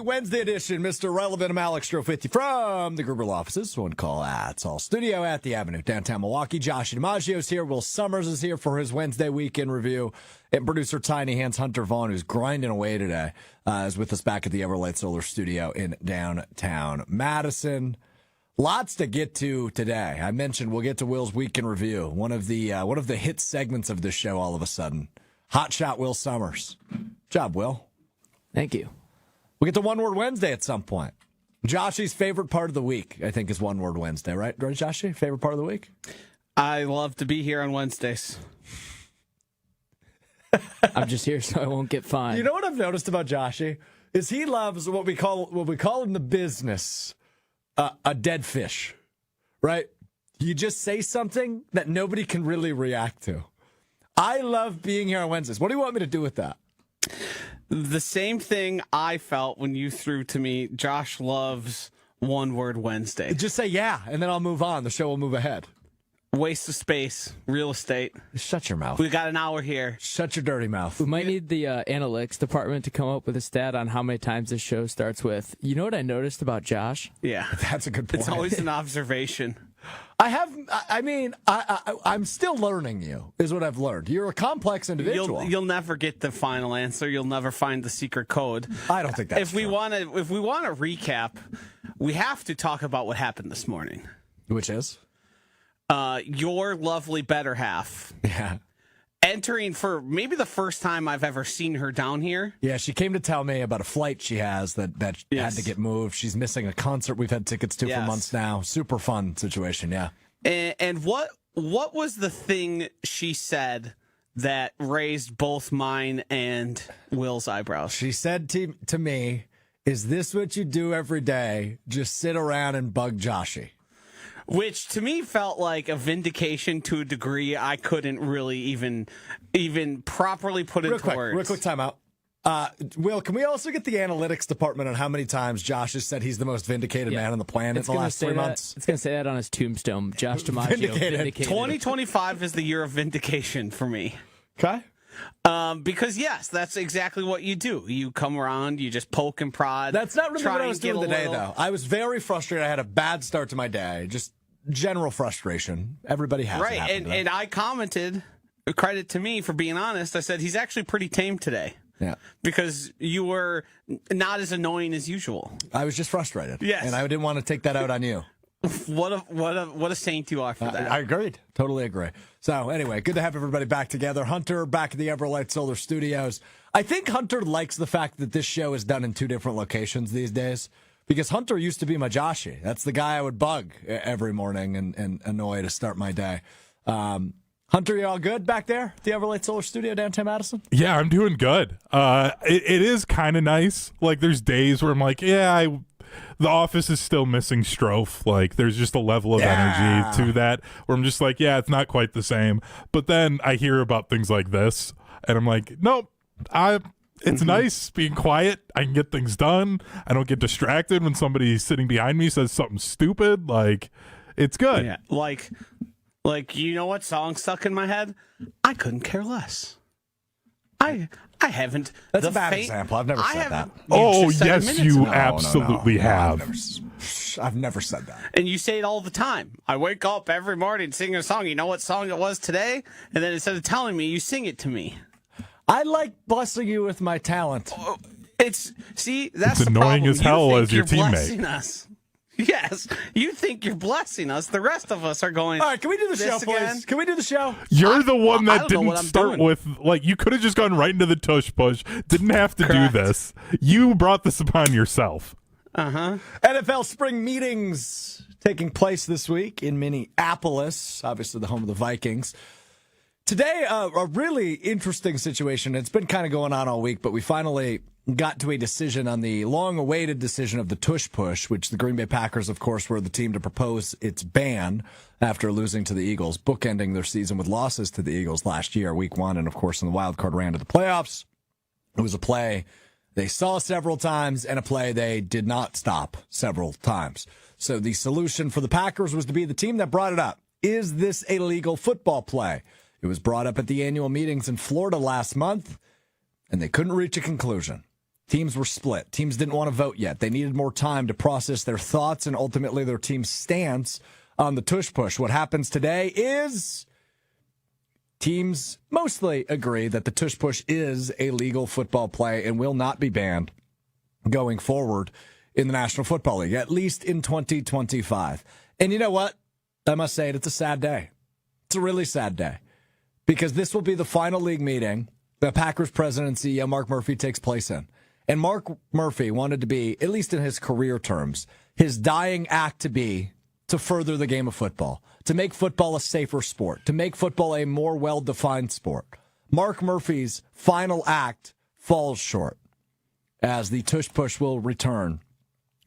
Wednesday edition. Mr. Relevant, I'm Alex Strouf with you from the Gruber Law Offices. One call at All Studio at the Avenue, downtown Milwaukee. Josh DiMaggio is here. Will Sommers is here for his Wednesday weekend review. And producer Tiny Hands Hunter Vaughn, who's grinding away today, is with us back at the Everlight Solar Studio in downtown Madison. Lots to get to today. I mentioned we'll get to Will's weekend review. One of the hit segments of this show. All of a sudden, Hot Shot Will Sommers. Good job, Will. Thank you. We'll get to One Word Wednesday at some point. Joshy's favorite part of the week, I think, is One Word Wednesday, right? Right, Joshy? Favorite part of the week? I love to be here on Wednesdays. I'm just here so I won't get fined. You know what I've noticed about Joshy is he loves what we call in the business a dead fish, right? You just say something that nobody can really react to. I love being here on Wednesdays. What do you want me to do with that? The same thing I felt when you threw to me, Josh loves One Word Wednesday. Just say yeah, and then I'll move on. The show will move ahead. Waste of space, real estate. Shut your mouth. We got an hour here. Shut your dirty mouth. We might need the analytics department to come up with a stat on how many times this show starts with, you know what I noticed about Josh? Yeah. That's a good point. It's always an observation. I'm still learning you, is what I've learned. You're a complex individual. You'll never get the final answer. You'll never find the secret code. I don't think that's true. If we want to recap, we have to talk about what happened this morning. Which is? Your lovely better half. Yeah. Entering for maybe the first time I've ever seen her down here. Yeah, she came to tell me about a flight she has that Yes. had to get moved. She's missing a concert we've had tickets to for months now. Super fun situation, yeah. And what was the thing she said that raised both mine and Will's eyebrows? She said to me, "Is this what you do every day? Just sit around and bug Joshy?" Which to me felt like a vindication to a degree I couldn't really even properly put into words. Real quick timeout. Will, can we also get the analytics department on how many times Josh has said he's the most vindicated man on the planet in the last 3 months? It's going to say that on his tombstone. Josh DiMaggio. Vindicated. 2025 is the year of vindication for me. Okay. Because, yes, that's exactly what you do. You come around, you just poke and prod. That's not really what I was doing today, though. I was very frustrated. I had a bad start to my day. Just general frustration. Everybody has it. Right, and I commented, credit to me for being honest, I said he's actually pretty tame today. Yeah. Because you were not as annoying as usual. I was just frustrated. Yes. And I didn't want to take that out on you. What a saint you are for that. I agreed. Totally agree. So anyway, good to have everybody back together. Hunter back at the Everlight Solar Studios. I think Hunter likes the fact that this show is done in 2 different locations these days. Because Hunter used to be my Joshy. That's the guy I would bug every morning and annoy to start my day. Hunter, you all good back there at the Everlight Solar Studio downtown Madison? Yeah, I'm doing good. It is kind of nice. Like, there's days where I'm like, the office is still missing Strouf. Like, there's just a level of energy to that where I'm just like, it's not quite the same. But then I hear about things like this, and I'm like, nope, it's nice being quiet. I can get things done. I don't get distracted when somebody sitting behind me says something stupid. Like, it's good. Yeah, like you know what song stuck in my head? I couldn't care less. I haven't. That's a bad example. I've never said that. Oh, yes, you absolutely have. I've never said that. And you say it all the time. I wake up every morning singing a song. You know what song it was today? And then instead of telling me, you sing it to me. I like blessing you with my talent. That's it's the annoying problem. as hell as your teammate. Blessing us. Yes, you think you're blessing us. The rest of us are going. All right, can we do the show, please? Can we do the show? You're the one that didn't start with, like, you could have just gone right into the tush push. Didn't have to do this. You brought this upon yourself. NFL spring meetings taking place this week in Minneapolis, obviously the home of the Vikings. Today, a really interesting situation. It's been kind of going on all week, but we finally got to a decision on the long-awaited decision of the Tush push, which the Green Bay Packers, of course, were the team to propose its ban after losing to the Eagles, bookending their season with losses to the Eagles last year, week 1, and, of course, in the wild card ran to the playoffs. It was a play they saw several times and a play they did not stop several times. So the solution for the Packers was to be the team that brought it up. Is this a legal football play? It was brought up at the annual meetings in Florida last month, and they couldn't reach a conclusion. Teams were split. Teams didn't want to vote yet. They needed more time to process their thoughts and ultimately their team's stance on the tush push. What happens today is teams mostly agree that the tush push is a legal football play and will not be banned going forward in the National Football League, at least in 2025. And you know what? I must say it's a sad day. It's a really sad day because this will be the final league meeting that Packers president and CEO Mark Murphy takes place in. And Mark Murphy wanted to be, at least in his career terms, his dying act to further the game of football, to make football a safer sport, to make football a more well-defined sport. Mark Murphy's final act falls short as the tush push will return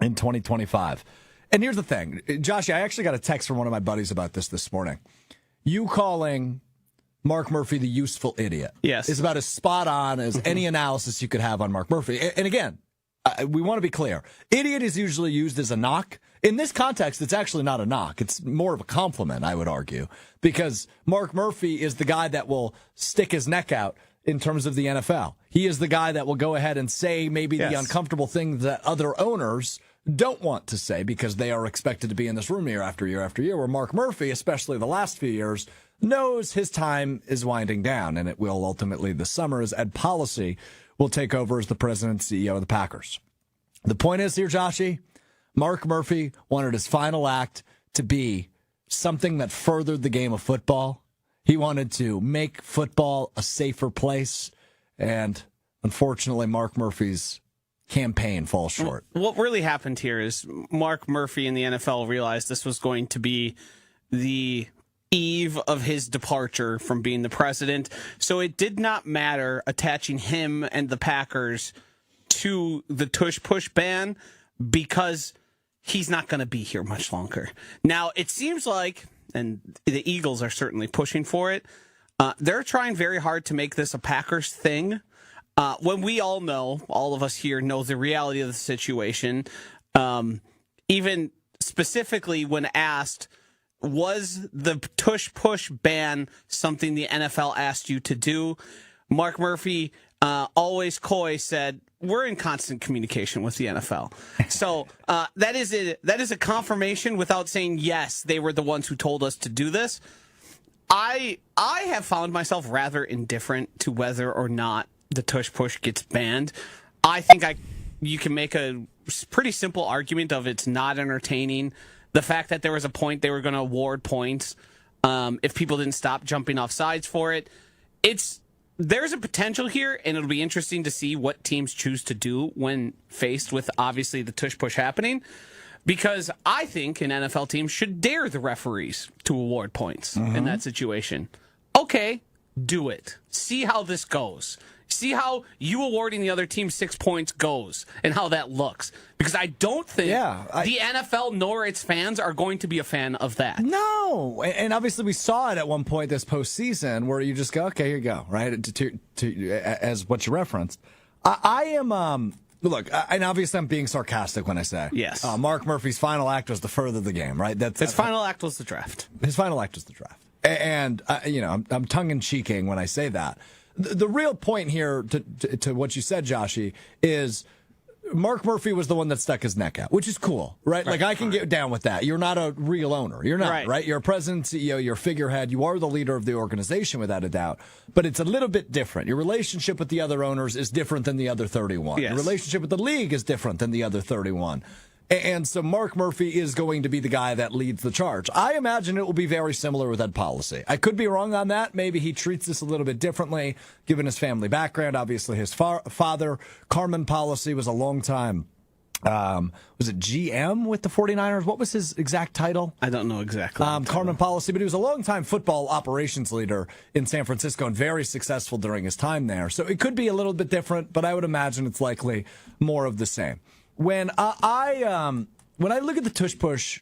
in 2025. And here's the thing, Josh, I actually got a text from one of my buddies about this morning. You calling Mark Murphy the useful idiot is about as spot on as any analysis you could have on Mark Murphy. And again, we want to be clear. Idiot is usually used as a knock. In this context, it's actually not a knock. It's more of a compliment, I would argue, because Mark Murphy is the guy that will stick his neck out in terms of the NFL. He is the guy that will go ahead and say maybe the uncomfortable things that other owners don't want to say because they are expected to be in this room year after year after year, where Mark Murphy, especially the last few years, knows his time is winding down, and it will ultimately this summer as Ed Policy will take over as the president and CEO of the Packers. The point is here, Joshy, Mark Murphy wanted his final act to be something that furthered the game of football. He wanted to make football a safer place, and unfortunately, Mark Murphy's campaign falls short. What really happened here is Mark Murphy and the NFL realized this was going to be the eve of his departure from being the president. So it did not matter attaching him and the Packers to the tush push ban because he's not going to be here much longer. Now, it seems like, and the Eagles are certainly pushing for it, they're trying very hard to make this a Packers thing. When we all know, all of us here know the reality of the situation, even specifically when asked, was the tush push ban something the NFL asked you to do? Mark Murphy, always coy, said, we're in constant communication with the NFL. So that is a confirmation without saying, yes, they were the ones who told us to do this. I have found myself rather indifferent to whether or not the tush push gets banned. I think you can make a pretty simple argument of it's not entertaining. The fact that there was a point they were going to award points if people didn't stop jumping off sides for it. There's a potential here, and it'll be interesting to see what teams choose to do when faced with, obviously, the tush push happening. Because I think an NFL team should dare the referees to award points in that situation. Okay, do it. See how this goes. See how you awarding the other team 6 points goes and how that looks. Because I don't think the NFL nor its fans are going to be a fan of that. No. And obviously we saw it at one point this postseason where you just go, okay, here you go, right? As what you referenced. I am... Look, and obviously I'm being sarcastic when I say yes. Mark Murphy's final act was to further the game, right? His final act was the draft. His final act was the draft. And, I'm tongue-in-cheeking when I say that. The real point here to what you said, Joshy, is Mark Murphy was the one that stuck his neck out, which is cool, right? Like, I can get down with that. You're not a real owner. You're not, right? You're a president, CEO, you're a figurehead. You are the leader of the organization, without a doubt. But it's a little bit different. Your relationship with the other owners is different than the other 31. Yes. Your relationship with the league is different than the other 31. And so Mark Murphy is going to be the guy that leads the charge. I imagine it will be very similar with Ed Policy. I could be wrong on that. Maybe he treats this a little bit differently, given his family background. Obviously, his father, Carmen Policy, was a long time, was it GM with the 49ers? What was his exact title? I don't know exactly. Carmen Policy, but he was a long-time football operations leader in San Francisco and very successful during his time there. So it could be a little bit different, but I would imagine it's likely more of the same. When I look at the tush push,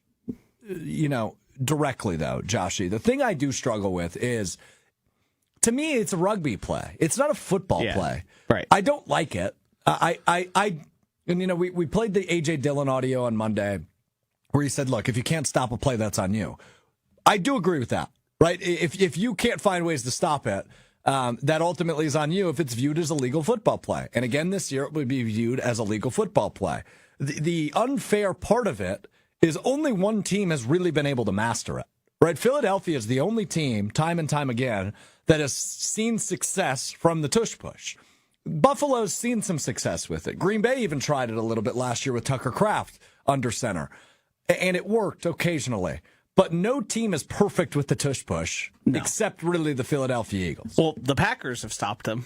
directly though, Joshy, the thing I do struggle with is, to me, it's a rugby play. It's not a football play. Right. I don't like it. We played the A.J. Dillon audio on Monday where he said, look, if you can't stop a play, that's on you. I do agree with that, right? If you can't find ways to stop it, that ultimately is on you if it's viewed as a legal football play. And again, this year it would be viewed as a legal football play. The unfair part of it is only one team has really been able to master it, right? Philadelphia is the only team, time and time again, that has seen success from the tush push. Buffalo's seen some success with it. Green Bay even tried it a little bit last year with Tucker Kraft under center, and it worked occasionally. But no team is perfect with the tush push, except really the Philadelphia Eagles. Well, the Packers have stopped them.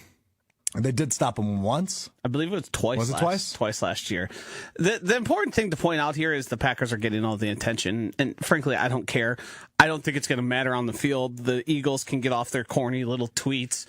They did stop them once. I believe it was twice. Was it twice? Twice last year. The important thing to point out here is the Packers are getting all the attention, and frankly, I don't care. I don't think it's going to matter on the field. The Eagles can get off their corny little tweets,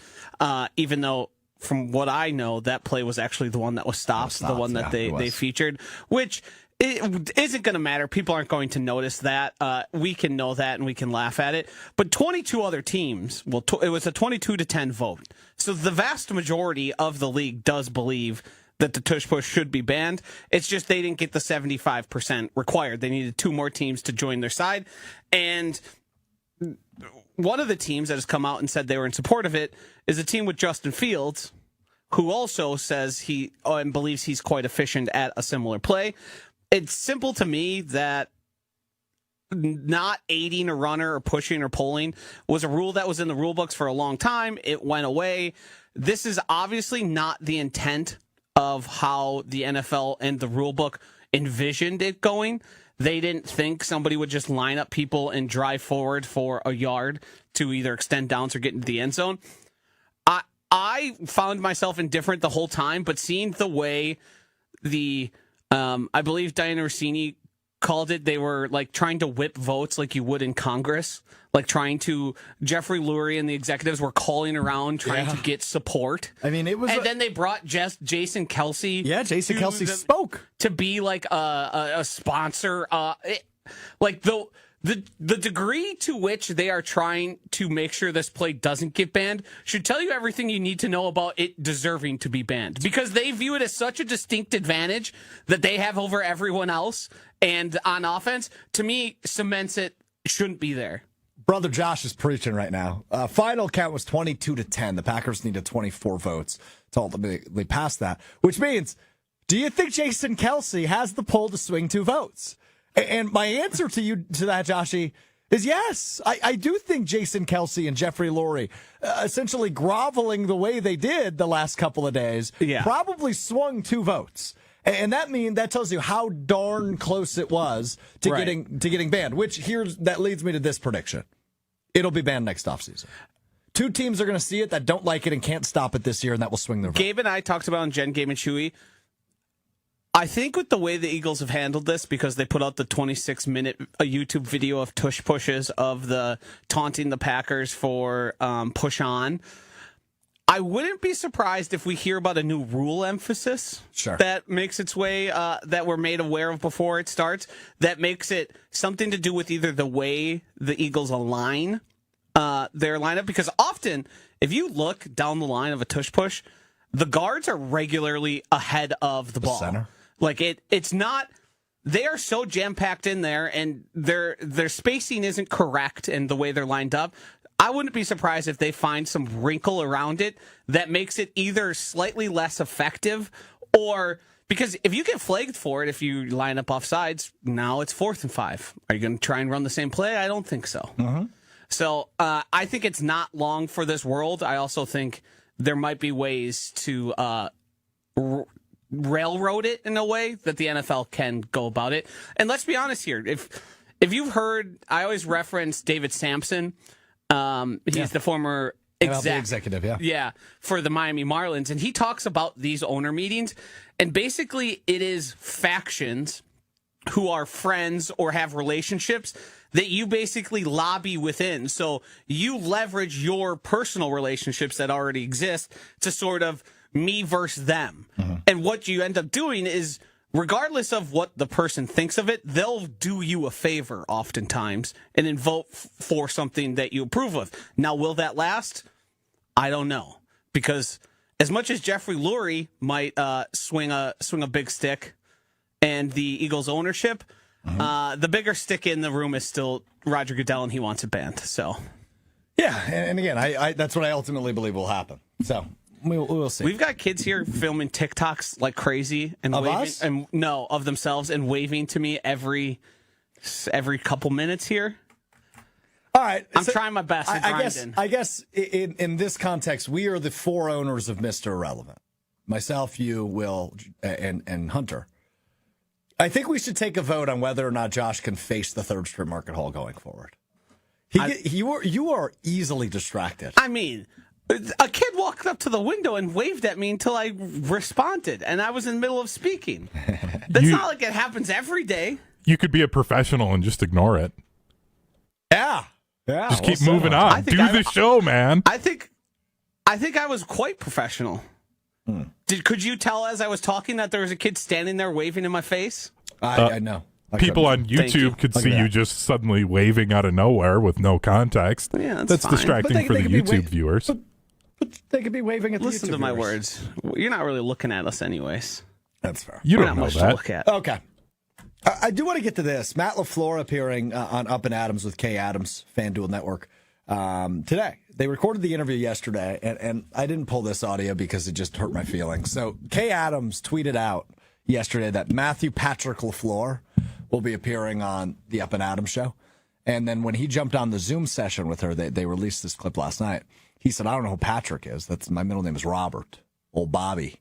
even though, from what I know, that play was actually the one that was stopped, the one that they featured, which it isn't going to matter. People aren't going to notice that. We can know that and we can laugh at it. But 22 other teams, it was a 22-10 vote. So the vast majority of the league does believe that the tush push should be banned. It's just they didn't get the 75% required. They needed 2 more teams to join their side. And one of the teams that has come out and said they were in support of it is a team with Justin Fields, who also says and believes he's quite efficient at a similar play. It's simple to me that not aiding a runner or pushing or pulling was a rule that was in the rule books for a long time. It went away. This is obviously not the intent of how the NFL and the rule book envisioned it going. They didn't think somebody would just line up people and drive forward for a yard to either extend downs or get into the end zone. I found myself indifferent the whole time, but seeing the way I believe Diana Rossini called it, they were like trying to whip votes like you would in Congress, like Jeffrey Lurie and the executives were calling around trying to get support. I mean, it was, then they brought Jason Kelce. Yeah, Jason Kelce spoke to be like a sponsor. The degree to which they are trying to make sure this play doesn't get banned should tell you everything you need to know about it deserving to be banned, because they view it as such a distinct advantage that they have over everyone else, and on offense, to me, cements it shouldn't be there. Brother Josh is preaching right now. Final count was 22-10. The Packers needed 24 votes to ultimately pass that, which means, do you think Jason Kelce has the pull to swing 2 votes? And my answer to that, Joshy, is yes. I do think Jason Kelce and Jeffrey Lurie, essentially groveling the way they did the last couple of days, probably swung 2 votes. And that tells you how darn close it was to getting banned. That leads me to this prediction: it'll be banned next offseason. 2 teams are going to see it that don't like it and can't stop it this year, and that will swing their vote. Gabe and I talked about on Jen, Gabe, and Chewy. I think with the way the Eagles have handled this, because they put out the 26-minute YouTube video of tush pushes of the taunting the Packers for push on, I wouldn't be surprised if we hear about a new rule emphasis that makes its way, that we're made aware of before it starts, that makes it something to do with either the way the Eagles align their lineup. Because often, if you look down the line of a tush push, the guards are regularly ahead of the ball. Center. Like it's not. They are so jam packed in there, and their spacing isn't correct in the way they're lined up. I wouldn't be surprised if they find some wrinkle around it that makes it either slightly less effective, or because if you get flagged for it, if you line up off sides, now it's 4th and 5. Are you going to try and run the same play? I don't think so. Mm-hmm. So I think it's not long for this world. I also think there might be ways to railroad it in a way that the NFL can go about it. And let's be honest here. If you've heard, I always reference David Sampson. He's the former executive, for the Miami Marlins. And he talks about these owner meetings. And basically it is factions who are friends or have relationships that you basically lobby within. So you leverage your personal relationships that already exist to sort of me versus them. Mm-hmm. And what you end up doing is, regardless of what the person thinks of it, they'll do you a favor oftentimes and then vote for something that you approve of. Now, will that last? I don't know. Because as much as Jeffrey Lurie might swing a big stick, and the Eagles ownership, the bigger stick in the room is still Roger Goodell, and he wants it banned. So, Yeah, and again, I that's what I ultimately believe will happen. So we'll see. We've got kids here filming TikToks like crazy and Of waving, us? and no, of themselves and waving to me every couple minutes here. All right, I'm trying my best. I guess in this context, we are the four owners of Mr. Irrelevant. Myself, you, Will, and Hunter. I think we should take a vote on whether or not Josh can face the Third Street Market Hall going forward. You are easily distracted. I mean, a kid walked up to the window and waved at me until I responded, and I was in the middle of speaking. That's not like it happens every day. You could be a professional and just ignore it. Yeah. Just keep moving on. Do the show, man. I think I was quite professional. Could you tell as I was talking that there was a kid standing there waving in my face? I know. People on you. YouTube could see you just suddenly waving out of nowhere with no context. Yeah, that's fine. distracting for the YouTube viewers. But they could be waving at the Listen YouTube to my viewers. words. You're not really looking at us anyways. That's fair. You We're don't not know much to that. look at. Okay. I do want to get to this. Matt LaFleur appearing on Up and Adams with Kay Adams, FanDuel Network, today. They recorded the interview yesterday, and I didn't pull this audio because it just hurt my feelings. So Kay Adams tweeted out yesterday that Matthew Patrick LaFleur will be appearing on the Up and Adams show. And then when he jumped on the Zoom session with her, they released this clip last night. He said, I don't know who Patrick is. My middle name is Robert, old Bobby.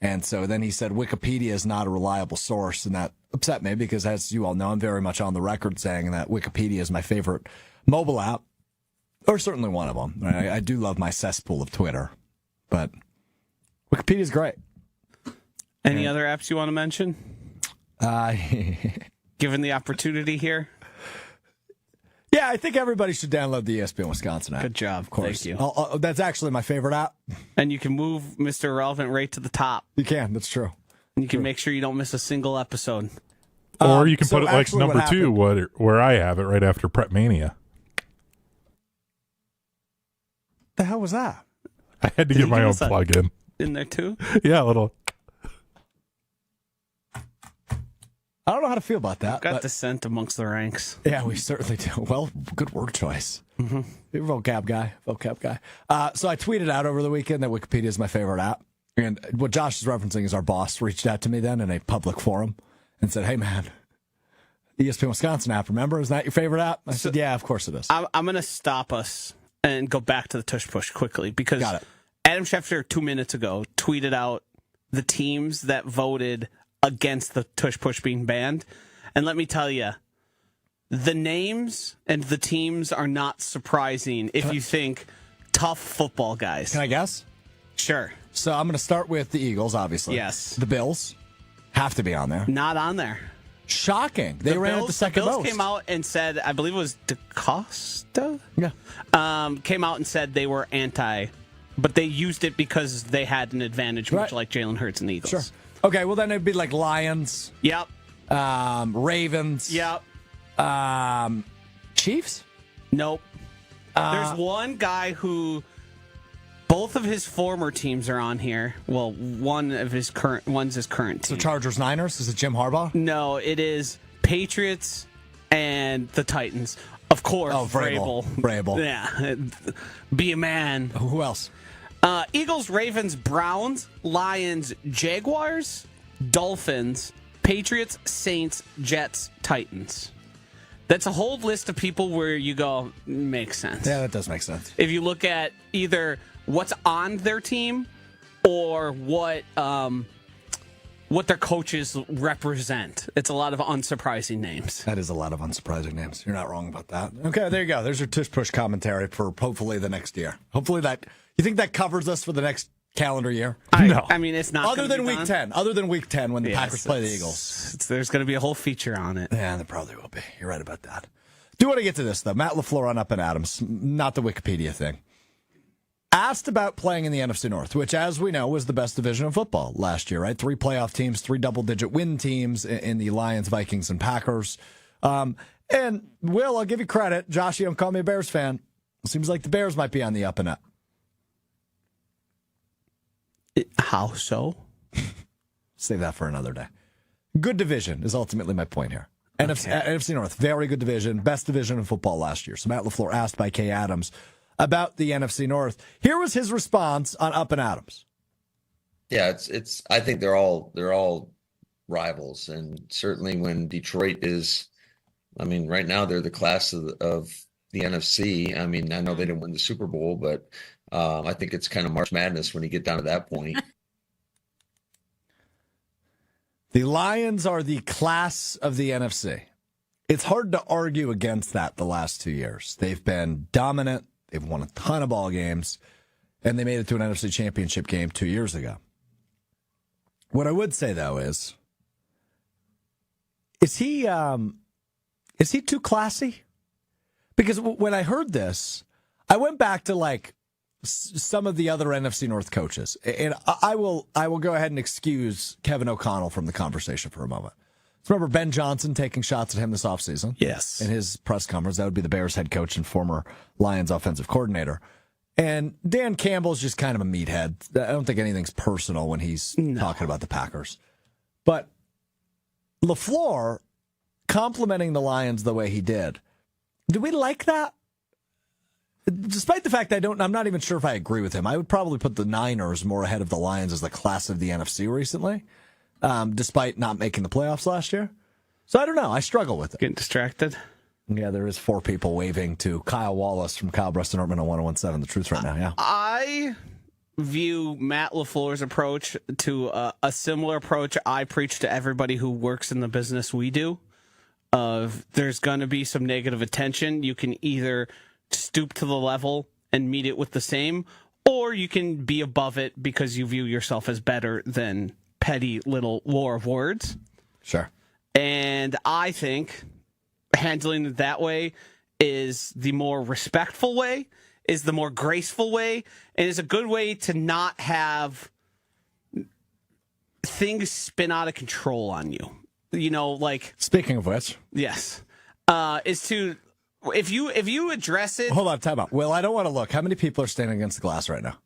And so then he said, Wikipedia is not a reliable source. And that upset me because, as you all know, I'm very much on the record saying that Wikipedia is my favorite mobile app, or certainly one of them. I do love my cesspool of Twitter, but Wikipedia is great. Any other apps you want to mention? Given the opportunity here? Yeah, I think everybody should download the ESPN Wisconsin app. Good job. Of course. Thank you. That's actually my favorite app. And you can move Mr. Irrelevant right to the top. You can. That's true. And you can make sure you don't miss a single episode. Or you can so put it like actually number what 2, where I have it right after Prep Mania. The hell was that? I had to get my own plug-in. In there too? Yeah, a little. I don't know how to feel about that. Got but dissent amongst the ranks. yeah, we certainly do. Well, good word choice. Mm-hmm. You're a vocab guy. So I tweeted out over the weekend that Wikipedia is my favorite app. And what Josh is referencing is our boss reached out to me then in a public forum and said, hey, man, ESPN Wisconsin app, remember? Is that your favorite app? I said, yeah, of course it is. I'm going to stop us and go back to the Tush Push quickly because Got it. Adam Schefter 2 minutes ago tweeted out the teams that voted against the Tush Push being banned. And let me tell you, the names and the teams are not surprising if you think tough football guys. Can I guess? Sure. So I'm going to start with the Eagles, obviously. Yes. The Bills have to be on there. Not on there. Shocking. They ran at the second The Bills most. came out and said, I believe it was DaCosta? Yeah. Came out and said they were anti, but they used it because they had an advantage, much Right. like Jalen Hurts and the Eagles. Sure. Okay, well, then it'd be like Lions, Yep. Ravens, Yep. Chiefs? Nope. There's one guy who both of his former teams are on here. Well, one's his current team. So Chargers, Niners? Is it Jim Harbaugh? No, it is Patriots and the Titans. Of course, Oh, Vrabel. Yeah. Be a man. Who else? Eagles, Ravens, Browns, Lions, Jaguars, Dolphins, Patriots, Saints, Jets, Titans. That's a whole list of people where you go, makes sense. Yeah, that does make sense. If you look at either what's on their team or what their coaches represent, it's a lot of unsurprising names. That is a lot of unsurprising names. You're not wrong about that. Okay, there you go. There's your Tush Push commentary for hopefully the next year. Hopefully you think that covers us for the next calendar year? No. I mean, it's not Other than be week done. 10. Other than week 10 when the Yes, Packers play the Eagles. There's going to be a whole feature on it. Yeah, there probably will be. You're right about that. Do want to get to this, though. Matt LaFleur on Up and Adams, not the Wikipedia thing. Asked about playing in the NFC North, which, as we know, was the best division of football last year, right? 3 playoff teams, 3 double-digit win teams in the Lions, Vikings, and Packers. And, Will, I'll give you credit. Josh, you don't call me a Bears fan. Seems like the Bears might be on the up and up. How so? Save that for another day. Good division is ultimately my point here. NFC North, very good division, best division in football last year. So Matt LaFleur asked by Kay Adams about the NFC North. Here was his response on Up and Adams. Yeah, it's. I think they're all rivals, and certainly when Detroit is, I mean, right now they're the class of the NFC. I mean, I know they didn't win the Super Bowl, but I think it's kind of March Madness when you get down to that point. The Lions are the class of the NFC. It's hard to argue against that the last 2 years. They've been dominant. They've won a ton of ball games, and they made it to an NFC Championship game 2 years ago. What I would say, though, is he too classy? Because when I heard this, I went back to like some of the other NFC North coaches, and I will go ahead and excuse Kevin O'Connell from the conversation for a moment. So remember Ben Johnson taking shots at him this offseason? Yes. In his press conference, that would be the Bears head coach and former Lions offensive coordinator. And Dan Campbell's just kind of a meathead. I don't think anything's personal when he's talking about the Packers. But LaFleur complimenting the Lions the way he did, do we like that? Despite the fact I'm not even sure if I agree with him. I would probably put the Niners more ahead of the Lions as the class of the NFC recently, despite not making the playoffs last year. So I don't know. I struggle with it. Getting distracted. Yeah, there is 4 people waving to Kyle Wallace from Kyle Breston Ortman on 1017 The Truth right now. Yeah, I view Matt LaFleur's approach to a similar approach I preach to everybody who works in the business we do. Of there's going to be some negative attention. You can either stoop to the level and meet it with the same, or you can be above it because you view yourself as better than petty little war of words. sure. And I think handling it that way is the more respectful way, is the more graceful way, and is a good way to not have things spin out of control on you. You know, like, Speaking of which, yes, is to if you address it. hold on, time out. Will, I don't want to look. How many people are standing against the glass right now?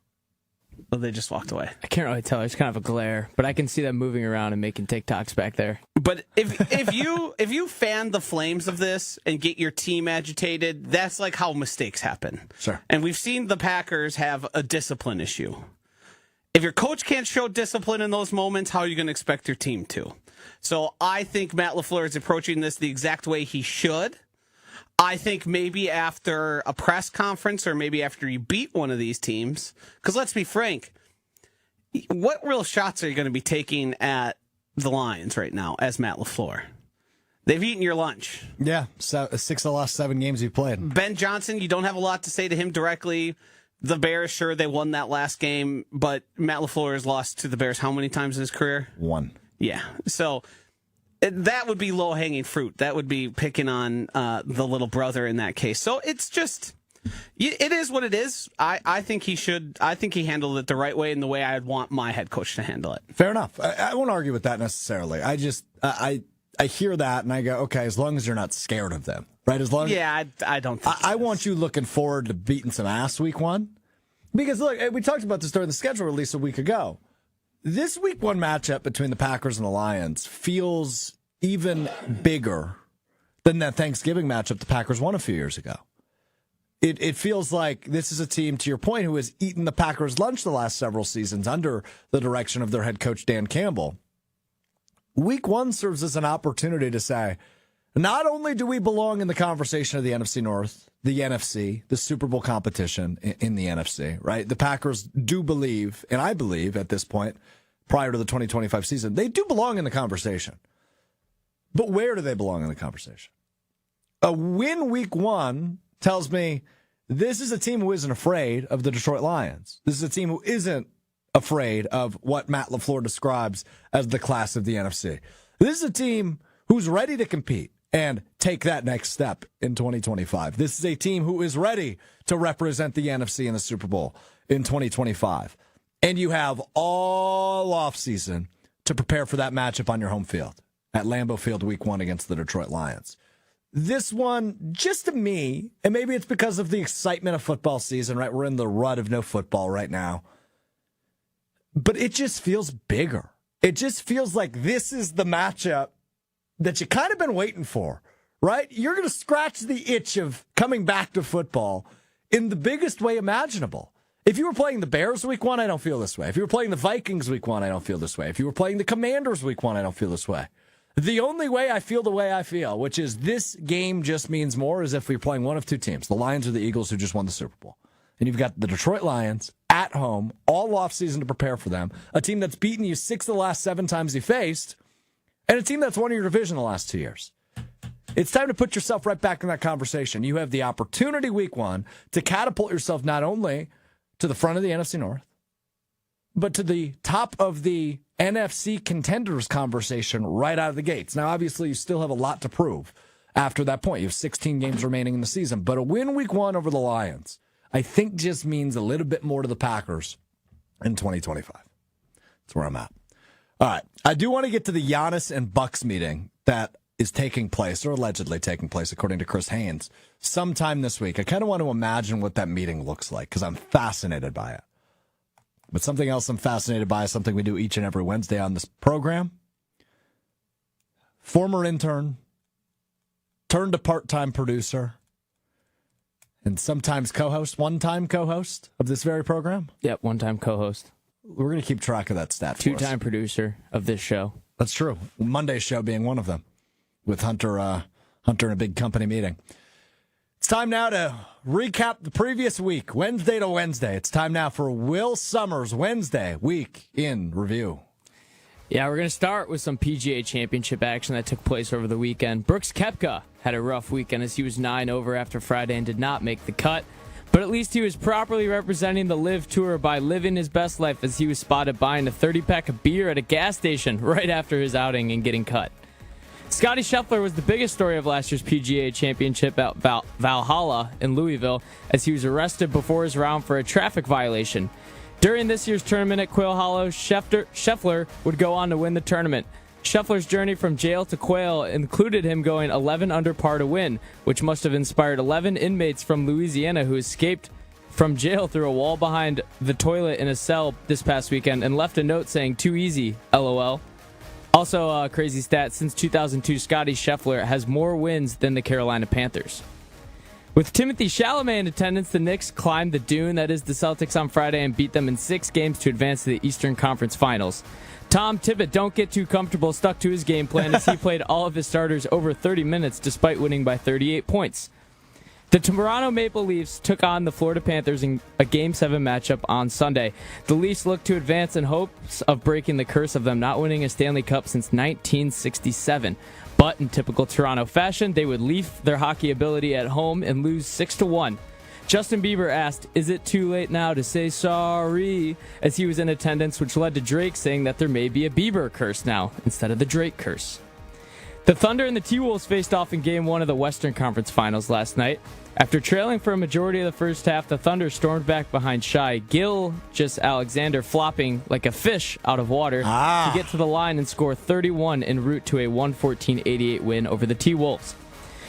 Oh, they just walked away. I can't really tell. It's kind of a glare, but I can see them moving around and making TikToks back there. But if you fan the flames of this and get your team agitated, that's like how mistakes happen. Sure. And we've seen the Packers have a discipline issue. If your coach can't show discipline in those moments, how are you going to expect your team to? So I think Matt LaFleur is approaching this the exact way he should. I think maybe after a press conference or maybe after you beat one of these teams, because let's be frank, what real shots are you going to be taking at the Lions right now as Matt LaFleur? They've eaten your lunch. Yeah, 6 of the last 7 games you've played. Ben Johnson, you don't have a lot to say to him directly. The Bears, sure, they won that last game, but Matt LaFleur has lost to the Bears how many times in his career? 1. Yeah, so that would be low-hanging fruit. That would be picking on the little brother in that case. So it's just, it is what it is. I think he should. I think he handled it the right way and the way I'd want my head coach to handle it. Fair enough. I won't argue with that necessarily. I just, I hear that and I go, okay, as long as you're not scared of them, right? As long Yeah, I don't think I want you looking forward to beating some ass week 1. Because, look, we talked about this during the schedule release a week ago. This week 1 matchup between the Packers and the Lions feels even bigger than that Thanksgiving matchup the Packers won a few years ago. It feels like this is a team, to your point, who has eaten the Packers' lunch the last several seasons under the direction of their head coach, Dan Campbell. Week 1 serves as an opportunity to say, not only do we belong in the conversation of the NFC North, the NFC, the Super Bowl competition in the NFC, right? The Packers do believe, and I believe at this point, prior to the 2025 season, they do belong in the conversation. But where do they belong in the conversation? A win week 1 tells me this is a team who isn't afraid of the Detroit Lions. This is a team who isn't afraid of what Matt LaFleur describes as the class of the NFC. This is a team who's ready to compete and take that next step in 2025. This is a team who is ready to represent the NFC in the Super Bowl in 2025. And you have all offseason to prepare for that matchup on your home field at Lambeau Field week 1 against the Detroit Lions. This one, just to me, and maybe it's because of the excitement of football season, right? We're in the rut of no football right now. But it just feels bigger. It just feels like this is the matchup that you kind of been waiting for, right? You're going to scratch the itch of coming back to football in the biggest way imaginable. If you were playing the Bears week 1, I don't feel this way. If you were playing the Vikings week 1, I don't feel this way. If you were playing the Commanders week 1, I don't feel this way. The only way I feel the way I feel, which is this game just means more, is if we're playing one of two teams, the Lions or the Eagles, who just won the Super Bowl. And you've got the Detroit Lions at home, all offseason to prepare for them, a team that's beaten you 6 of the last 7 times you faced, and a team that's won your division the last 2 years. It's time to put yourself right back in that conversation. You have the opportunity week 1 to catapult yourself not only to the front of the NFC North, but to the top of the NFC contenders conversation right out of the gates. Now, obviously, you still have a lot to prove after that point. You have 16 games remaining in the season, but a win week 1 over the Lions, I think, just means a little bit more to the Packers in 2025. That's where I'm at. All right. I do want to get to the Giannis and Bucks meeting that is taking place, or allegedly taking place, according to Chris Haynes, sometime this week. I kind of want to imagine what that meeting looks like because I'm fascinated by it. But something else I'm fascinated by is something we do each and every Wednesday on this program. Former intern, turned to part-time producer, and sometimes co-host, one-time co-host of this very program. Yep, one-time co-host. We're going to keep track of that stat for us. 2-time producer of this show. That's true. Monday's show being one of them, with Hunter in a big company meeting. It's time now to recap the previous week, Wednesday to Wednesday. It's time now for Will Sommers Wednesday week in review. Yeah, we're going to start with some PGA Championship action that took place over the weekend. Brooks Koepka had a rough weekend as he was 9 over after Friday and did not make the cut. But at least he was properly representing the LIV Tour by living his best life as he was spotted buying a 30-pack of beer at a gas station right after his outing and getting cut. Scottie Scheffler was the biggest story of last year's PGA Championship at Valhalla in Louisville as he was arrested before his round for a traffic violation. During this year's tournament at Quail Hollow, Scheffler would go on to win the tournament. Scheffler's journey from jail to Quail included him going 11 under par to win, which must have inspired 11 inmates from Louisiana who escaped from jail through a wall behind the toilet in a cell this past weekend and left a note saying, "Too easy, LOL." Also, a crazy stat, since 2002, Scottie Scheffler has more wins than the Carolina Panthers. With Timothy Chalamet in attendance, the Knicks climbed the dune that is the Celtics on Friday and beat them in 6 games to advance to the Eastern Conference Finals. Tom Tippett, don't get too comfortable, stuck to his game plan as he played all of his starters over 30 minutes despite winning by 38 points. The Toronto Maple Leafs took on the Florida Panthers in a Game 7 matchup on Sunday. The Leafs look to advance in hopes of breaking the curse of them not winning a Stanley Cup since 1967. But in typical Toronto fashion, they would leaf their hockey ability at home and lose 6-1. Justin Bieber asked, "Is it too late now to say sorry?" as he was in attendance, which led to Drake saying that there may be a Bieber curse now instead of the Drake curse. The Thunder and the T-Wolves faced off in Game 1 of the Western Conference Finals last night. After trailing for a majority of the first half, the Thunder stormed back behind Shai Gilgeous-Alexander flopping like a fish out of water to get to the line and score 31 en route to a 114-88 win over the T-Wolves.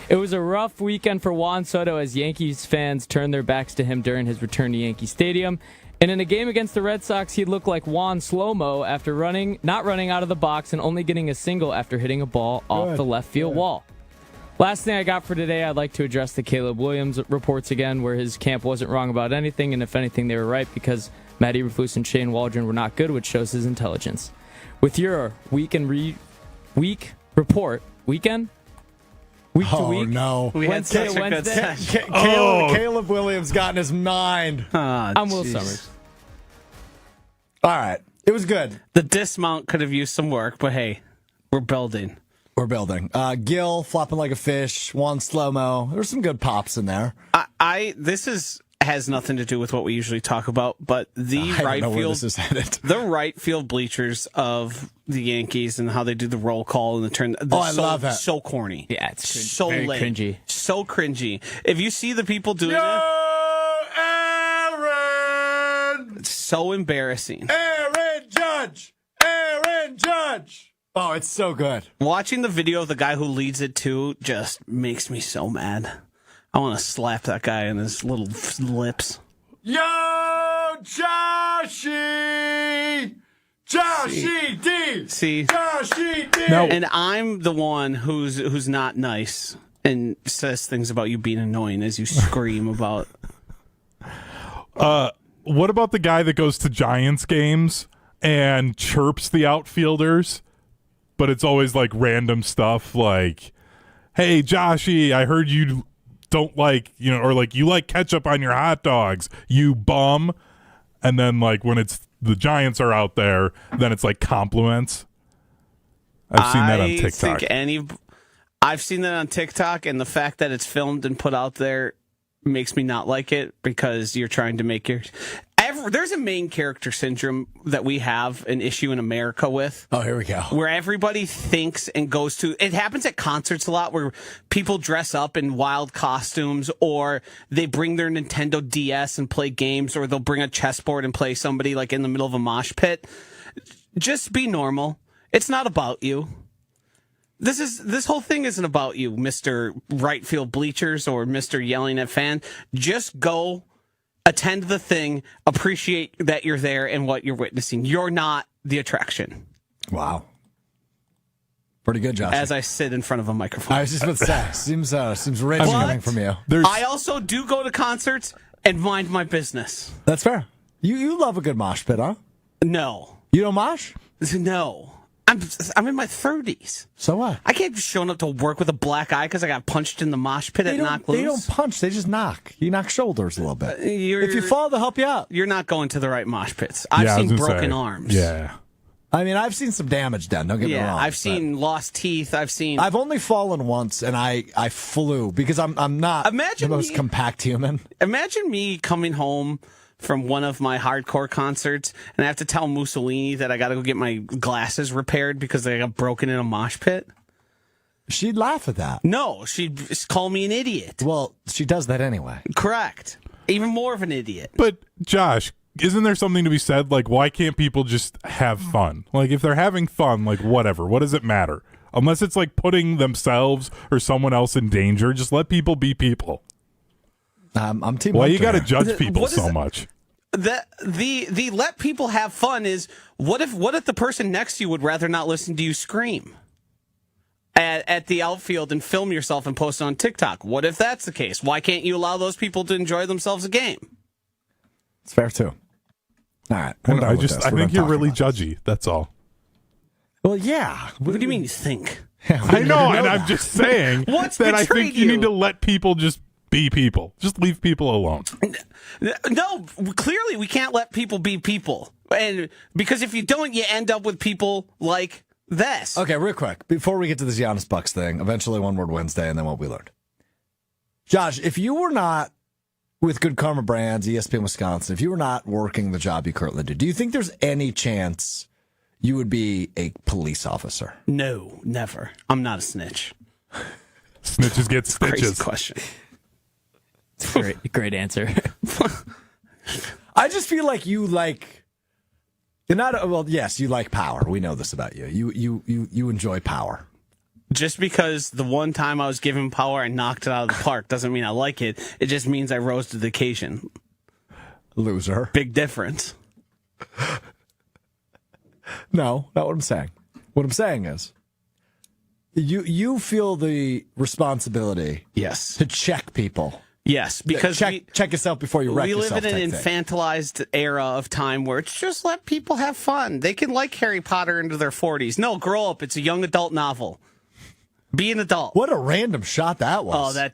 It was a rough weekend for Juan Soto as Yankees fans turned their backs to him during his return to Yankee Stadium. And in a game against the Red Sox, he looked like Juan Slow-Mo after not running out of the box and only getting a single after hitting a ball off the left field wall. Last thing I got for today, I'd like to address the Caleb Williams reports again, where his camp wasn't wrong about anything, and if anything, they were right because Matt Eberflus and Shane Waldron were not good, which shows his intelligence. With your week report, weekend? Week to week? Oh, no. We had Wednesday such to a good Wednesday? set. Caleb Williams got in his mind. I'm Will Sommers. All right. It was good. The dismount could have used some work, but hey, we're building. We're building. Gil flopping like a fish. Juan Slow-Mo. There's some good pops in there. This has nothing to do with what we usually talk about, but the I right don't know where field, this is headed. the right field bleachers of the Yankees and how they do the roll call and the turn. I love it. So corny. Yeah, it's so very lame. cringy. So cringy. If you see the people doing it, Aaron! it's so embarrassing. Aaron Judge! Aaron Judge! Oh, it's so good. Watching the video of the guy who leads it too just makes me so mad. I want to slap that guy in his little lips. Yo, Joshy! Joshy D! See? Joshy D! No. And I'm the one who's not nice and says things about you being annoying as you scream about What about the guy that goes to Giants games and chirps the outfielders, but it's always like random stuff like, hey, Joshy, I heard you don't like, or like you like ketchup on your hot dogs, you bum. And then like when it's the Giants are out there, then it's like compliments. I've seen that on TikTok. I've seen that on TikTok, and the fact that it's filmed and put out there makes me not like it because you're trying to make there's a main character syndrome that we have an issue in America with. Oh, here we go. Where everybody thinks and goes to, it happens at concerts a lot where people dress up in wild costumes, or they bring their Nintendo DS and play games, or they'll bring a chessboard and play somebody like in the middle of a mosh pit. Just be normal. It's not about you. This whole thing isn't about you, Mr. Right Field Bleachers or Mr. Yelling at Fan. Just go attend the thing, appreciate that you're there and what you're witnessing. You're not the attraction. Wow. Pretty good, Josh. As I sit in front of a microphone. I was just about to say, seems rich coming from you. I also do go to concerts and mind my business. That's fair. You love a good mosh pit, huh? No. You don't mosh? No. I'm in my 30s. So what? I can't be showing up to work with a black eye because I got punched in the mosh pit at Knock Loose. They don't punch. They just knock. You knock shoulders a little bit. If you fall, they'll help you out. You're not going to the right mosh pits. I've seen broken arms. Yeah. I mean, I've seen some damage done. Don't get me wrong. I've seen lost teeth. I've only fallen once, and I flew because I'm not the most compact human. Imagine me coming home from one of my hardcore concerts, and I have to tell Mussolini that I got to go get my glasses repaired because they got broken in a mosh pit. She'd laugh at that. No, she'd call me an idiot. Well, she does that anyway. Correct. Even more of an idiot. But, Josh, isn't there something to be said? Like, why can't people just have fun? Like, if they're having fun, like, whatever. What does it matter? Unless it's, like, putting themselves or someone else in danger, just let people be people. I'm team. Why you got to judge people so much? The let people have fun is what if the person next to you would rather not listen to you scream at the outfield and film yourself and post it on TikTok? What if that's the case? Why can't you allow those people to enjoy themselves a game? It's fair too. All right. I think you're really judgy. That's all. Well, yeah. What do you mean you think? I know, and I'm just saying that I think you need to let people just be people. Just leave people alone. No, clearly we can't let people be people. And because if you don't, you end up with people like this. Okay, real quick. Before we get to this Giannis Bucks thing, eventually One Word Wednesday, and then what we learned. Josh, if you were not with Good Karma Brands, ESPN Wisconsin, if you were not working the job you currently do you think there's any chance you would be a police officer? No, never. I'm not a snitch. Snitches get stitches. Crazy question. Great answer. I just feel like you're not. Well, yes, you like power. We know this about you. You enjoy power. Just because the one time I was given power and knocked it out of the park doesn't mean I like it. It just means I rose to the occasion. Loser. Big difference. No, not what I'm saying. What I'm saying is, you feel the responsibility. Yes. To check people. Yes, because check yourself before you wreck yourself. We live in an infantilized era of time where it's just let people have fun. They can like Harry Potter into their 40s. No, grow up. It's a young adult novel. Be an adult. What a random shot that was. Oh,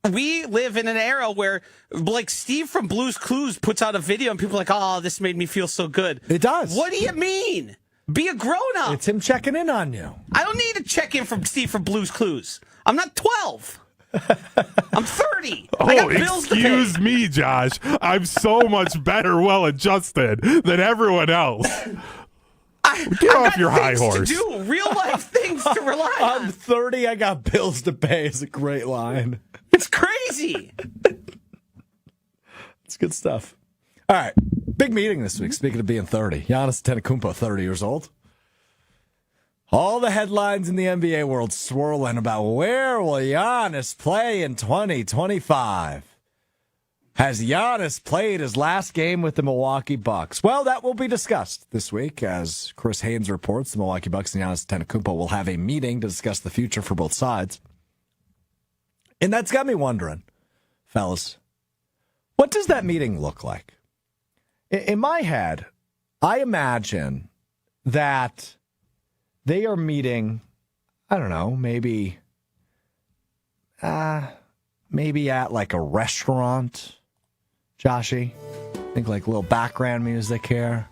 we live in an era where, like, Steve from Blue's Clues puts out a video and people are like, oh, this made me feel so good. It does. What do you mean? Be a grown-up. It's him checking in on you. I don't need to check in from Steve from Blue's Clues. I'm not 12. I'm 30. I got bills to pay. Excuse me, Josh. I'm so much better, well-adjusted than everyone else. Get off your high horse. To do real-life things to rely on. I'm 30. I got bills to pay is a great line. It's crazy. It's good stuff. All right. Big meeting this week. Speaking of being 30. Giannis Antetokounmpo, 30 years old. All the headlines in the NBA world swirling about where will Giannis play in 2025. Has Giannis played his last game with the Milwaukee Bucks? Well, that will be discussed this week as Chris Haynes reports the Milwaukee Bucks and Giannis Antetokounmpo will have a meeting to discuss the future for both sides. And that's got me wondering, fellas, What does that meeting look like? In my head, I imagine that they are meeting, I don't know, maybe at like a restaurant, Joshy. Think like a little background music here.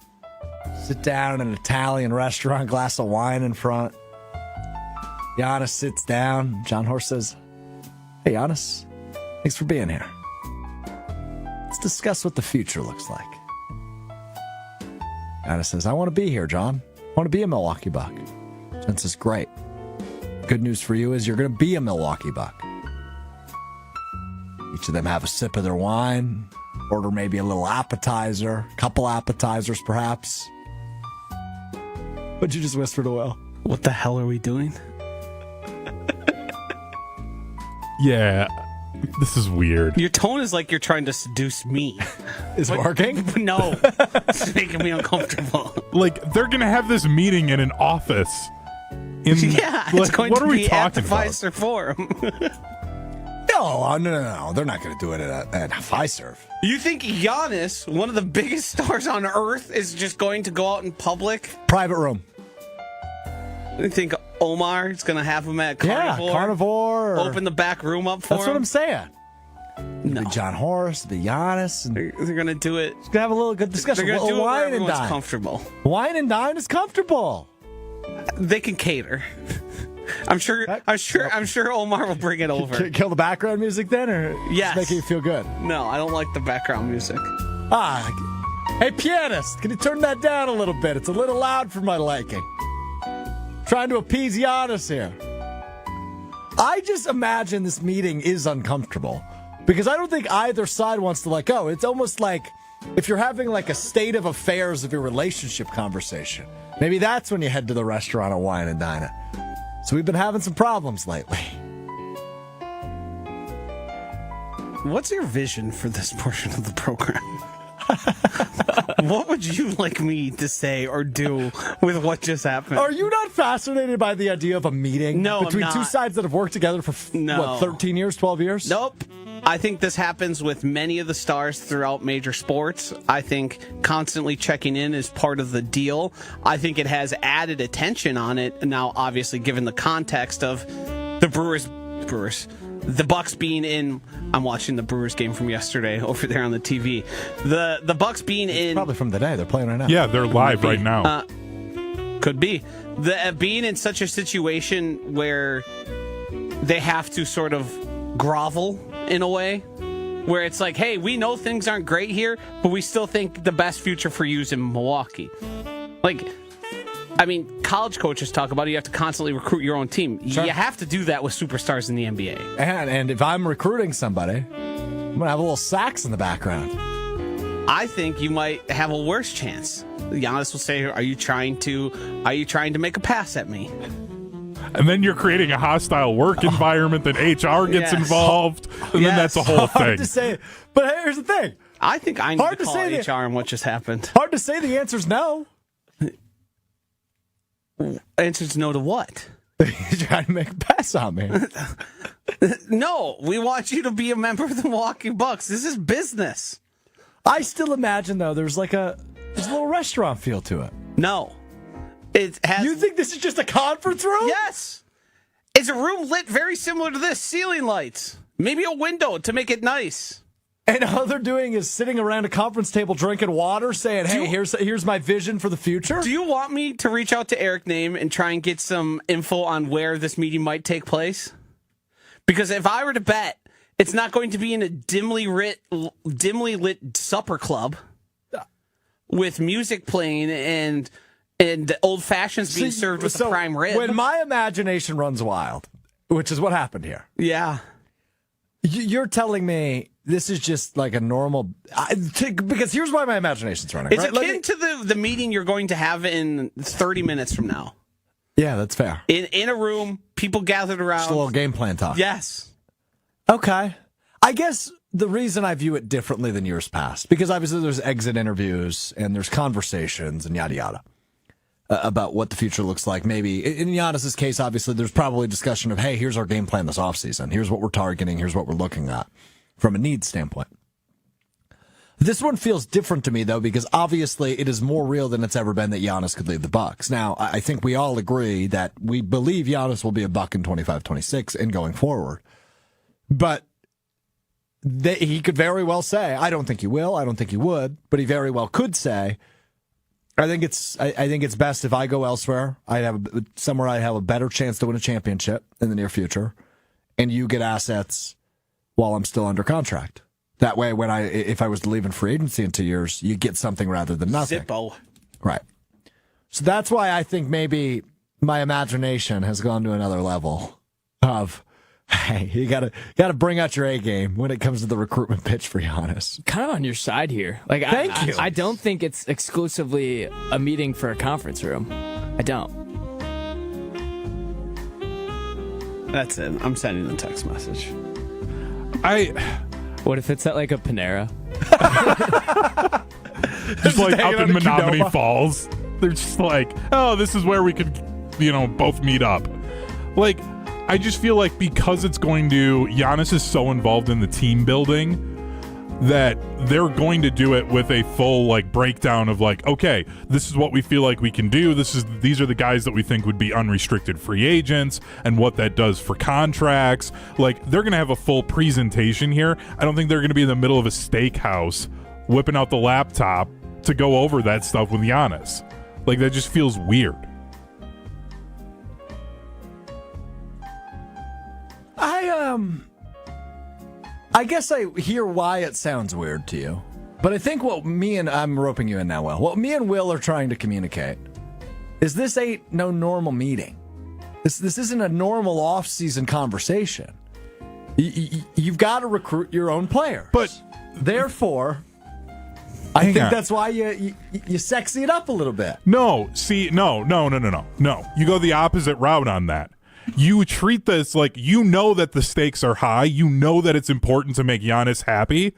Sit down in an Italian restaurant, glass of wine in front. Giannis sits down. John Horst says, "Hey, Giannis, thanks for being here. Let's discuss what the future looks like." Giannis says, "I want to be here, John. I want to be a Milwaukee Buck." John says, "Great. Good news for you is you're going to be a Milwaukee Buck." Each of them have a sip of their wine, order maybe a little appetizer, a couple appetizers perhaps. What'd you just whisper to Will? What the hell are we doing? Yeah, this is weird. Your tone is like you're trying to seduce me. Is it working? No. It's making me uncomfortable. Like, they're going to have this meeting in an office. Yeah, it's going what to are we be at the talking about? Pfizer Forum. No. They're not going to do it at Pfizer. You think Giannis, one of the biggest stars on earth, is just going to go out in public? Private room. You think Omar is going to have him at Carnivore? Yeah, Carnivore. Open the back room up for him? That's what I'm saying. No. The John Horst, the Giannis, and They're going to do it. gonna have a little good discussion. They're going to do it where Wine and everyone's dine. comfortable. Wine and dine is comfortable. They can cater. I'm sure Omar will bring it over. Kill the background music then, or Yes. just making you feel good? No, I don't like the background music. Hey, pianist, can you turn that down a little bit? It's a little loud for my liking. Trying to appease Giannis here. I just imagine this meeting is uncomfortable because I don't think either side wants to let go. It's almost like if you're having like a state of affairs of your relationship conversation. Maybe that's when you head to the restaurant and wine and dine it. So we've been having some problems lately. What's your vision for this portion of the program? What would you like me to say or do with what just happened? Are you not fascinated by the idea of a meeting No, I'm between not. two sides that have worked together for, No. 13 years, 12 years? Nope. I think this happens with many of the stars throughout major sports. I think constantly checking in is part of the deal. I think it has added attention on it now, obviously, given the context of the Brewers, the Bucks being in. I'm watching the Brewers game from yesterday over there on the TV. The Bucks being in. Probably from today. They're playing right now. Yeah, they're live right now. Could be. Being in such a situation where they have to sort of grovel in a way, where it's like, hey, we know things aren't great here, but we still think the best future for you is in Milwaukee. Like, I mean, college coaches talk about it. You have to constantly recruit your own team. Sure. You have to do that with superstars in the NBA. And if I'm recruiting somebody, I'm going to have a little sax in the background. I think you might have a worse chance. Giannis will say, are you trying to make a pass at me? And then you're creating a hostile work environment, then HR gets Yes. involved, and then that's a whole Hard thing. to say. But here's the thing. I think I need Hard to to call say HR on what just happened. Hard to say the answer's no. Answer's no to what? You're trying to make a pass on me. No, we want you to be a member of the Milwaukee Bucks. This is business. I still imagine, though, there's a little restaurant feel to it. No. It has. You think this is just a conference room? Yes. It's a room lit very similar to this. Ceiling lights. Maybe a window to make it nice. And all they're doing is sitting around a conference table drinking water saying, hey, here's my vision for the future. Do you want me to reach out to Eric Name and try and get some info on where this meeting might take place? Because if I were to bet, it's not going to be in a dimly lit supper club with music playing and old fashions being served with the prime rib. When my imagination runs wild, which is what happened here, Yeah. you're telling me this is just like a normal... because here's why my imagination's running. It's right? akin to the meeting you're going to have in 30 minutes from now. Yeah, that's fair. In a room, people gathered around. Just a little game plan talk. Yes. Okay. I guess the reason I view it differently than years past, because obviously there's exit interviews and there's conversations and yada yada about what the future looks like. Maybe in Giannis's case, obviously there's probably a discussion of, hey, here's our game plan this offseason. Here's what we're targeting. Here's what we're looking at from a needs standpoint. This one feels different to me, though, because obviously it is more real than it's ever been that Giannis could leave the Bucks. Now, I think we all agree that we believe Giannis will be a Buck in 25-26 and going forward. But he could very well say, I don't think he will, I don't think he would, but he very well could say, I think it's best if I go elsewhere. I have somewhere I have a better chance to win a championship in the near future, and you get assets while I'm still under contract. That way, if I was to leave in free agency in 2 years, you get something rather than nothing. Zippo. Right. So that's why I think maybe my imagination has gone to another level of, hey, you gotta bring out your A game when it comes to the recruitment pitch for Giannis. Kind of on your side here. Like, Thank you. I don't think it's exclusively a meeting for a conference room. I don't. That's it. I'm sending the text message. What if it's at like a Panera? Just like up in Menominee Qdoba. Falls. They're just like, oh, this is where we could, both meet up. Like, I just feel like because it's going to, Giannis is so involved in the team building that they're going to do it with a full like breakdown of like, okay, this is what we feel like we can do. These are the guys that we think would be unrestricted free agents and what that does for contracts. Like, they're going to have a full presentation here. I don't think they're going to be in the middle of a steakhouse whipping out the laptop to go over that stuff with Giannis. Like, that just feels weird. I guess I hear why it sounds weird to you. But I think I'm roping you in now, Will. What me and Will are trying to communicate is this ain't no normal meeting. This isn't a normal off-season conversation. You've got to recruit your own players. But therefore, I think that's why you sexy it up a little bit. No. You go the opposite route on that. You treat this like that the stakes are high. You know that it's important to make Giannis happy,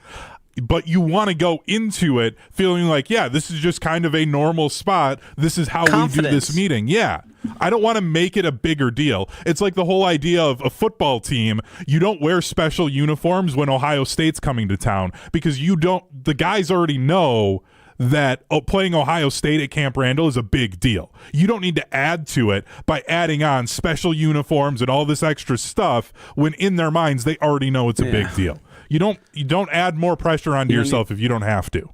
but you want to go into it feeling like, yeah, this is just kind of a normal spot. This is how we do this meeting. Yeah. I don't want to make it a bigger deal. It's like the whole idea of a football team. You don't wear special uniforms when Ohio State's coming to town because the guys already know that playing Ohio State at Camp Randall is a big deal. You don't need to add to it by adding on special uniforms and all this extra stuff when in their minds they already know it's a big deal. You don't add more pressure onto yourself if you don't have to.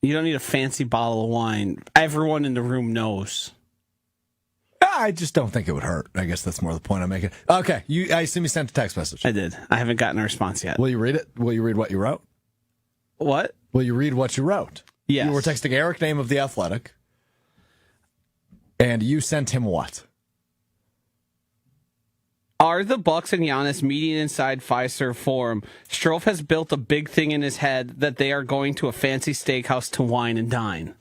You don't need a fancy bottle of wine. Everyone in the room knows. I just don't think it would hurt. I guess that's more the point I'm making. Okay, I assume you sent a text message. I did. I haven't gotten a response yet. Will you read it? Will you read what you wrote? What? Will you read what you wrote? Yes. You were texting Eric, name of the Athletic, and you sent him what? Are the Bucks and Giannis meeting inside Fiserv Forum? Strouf has built a big thing in his head that they are going to a fancy steakhouse to wine and dine.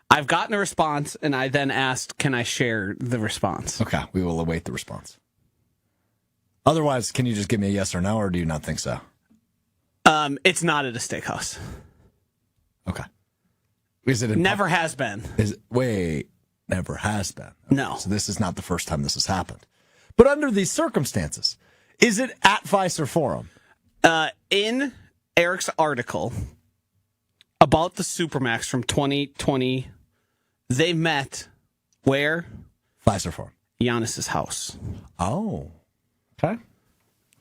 I've gotten a response, and I then asked, can I share the response? Okay, we will await the response. Otherwise, can you just give me a yes or no, or do you not think so? It's not at a steakhouse. Okay. Is it never has been? Never has been. Okay. No. So this is not the first time this has happened. But under these circumstances, is it at Fiserv Forum? In Eric's article about the Supermax from 2020, they met where? Fiserv Forum. Giannis's house. Oh. Okay.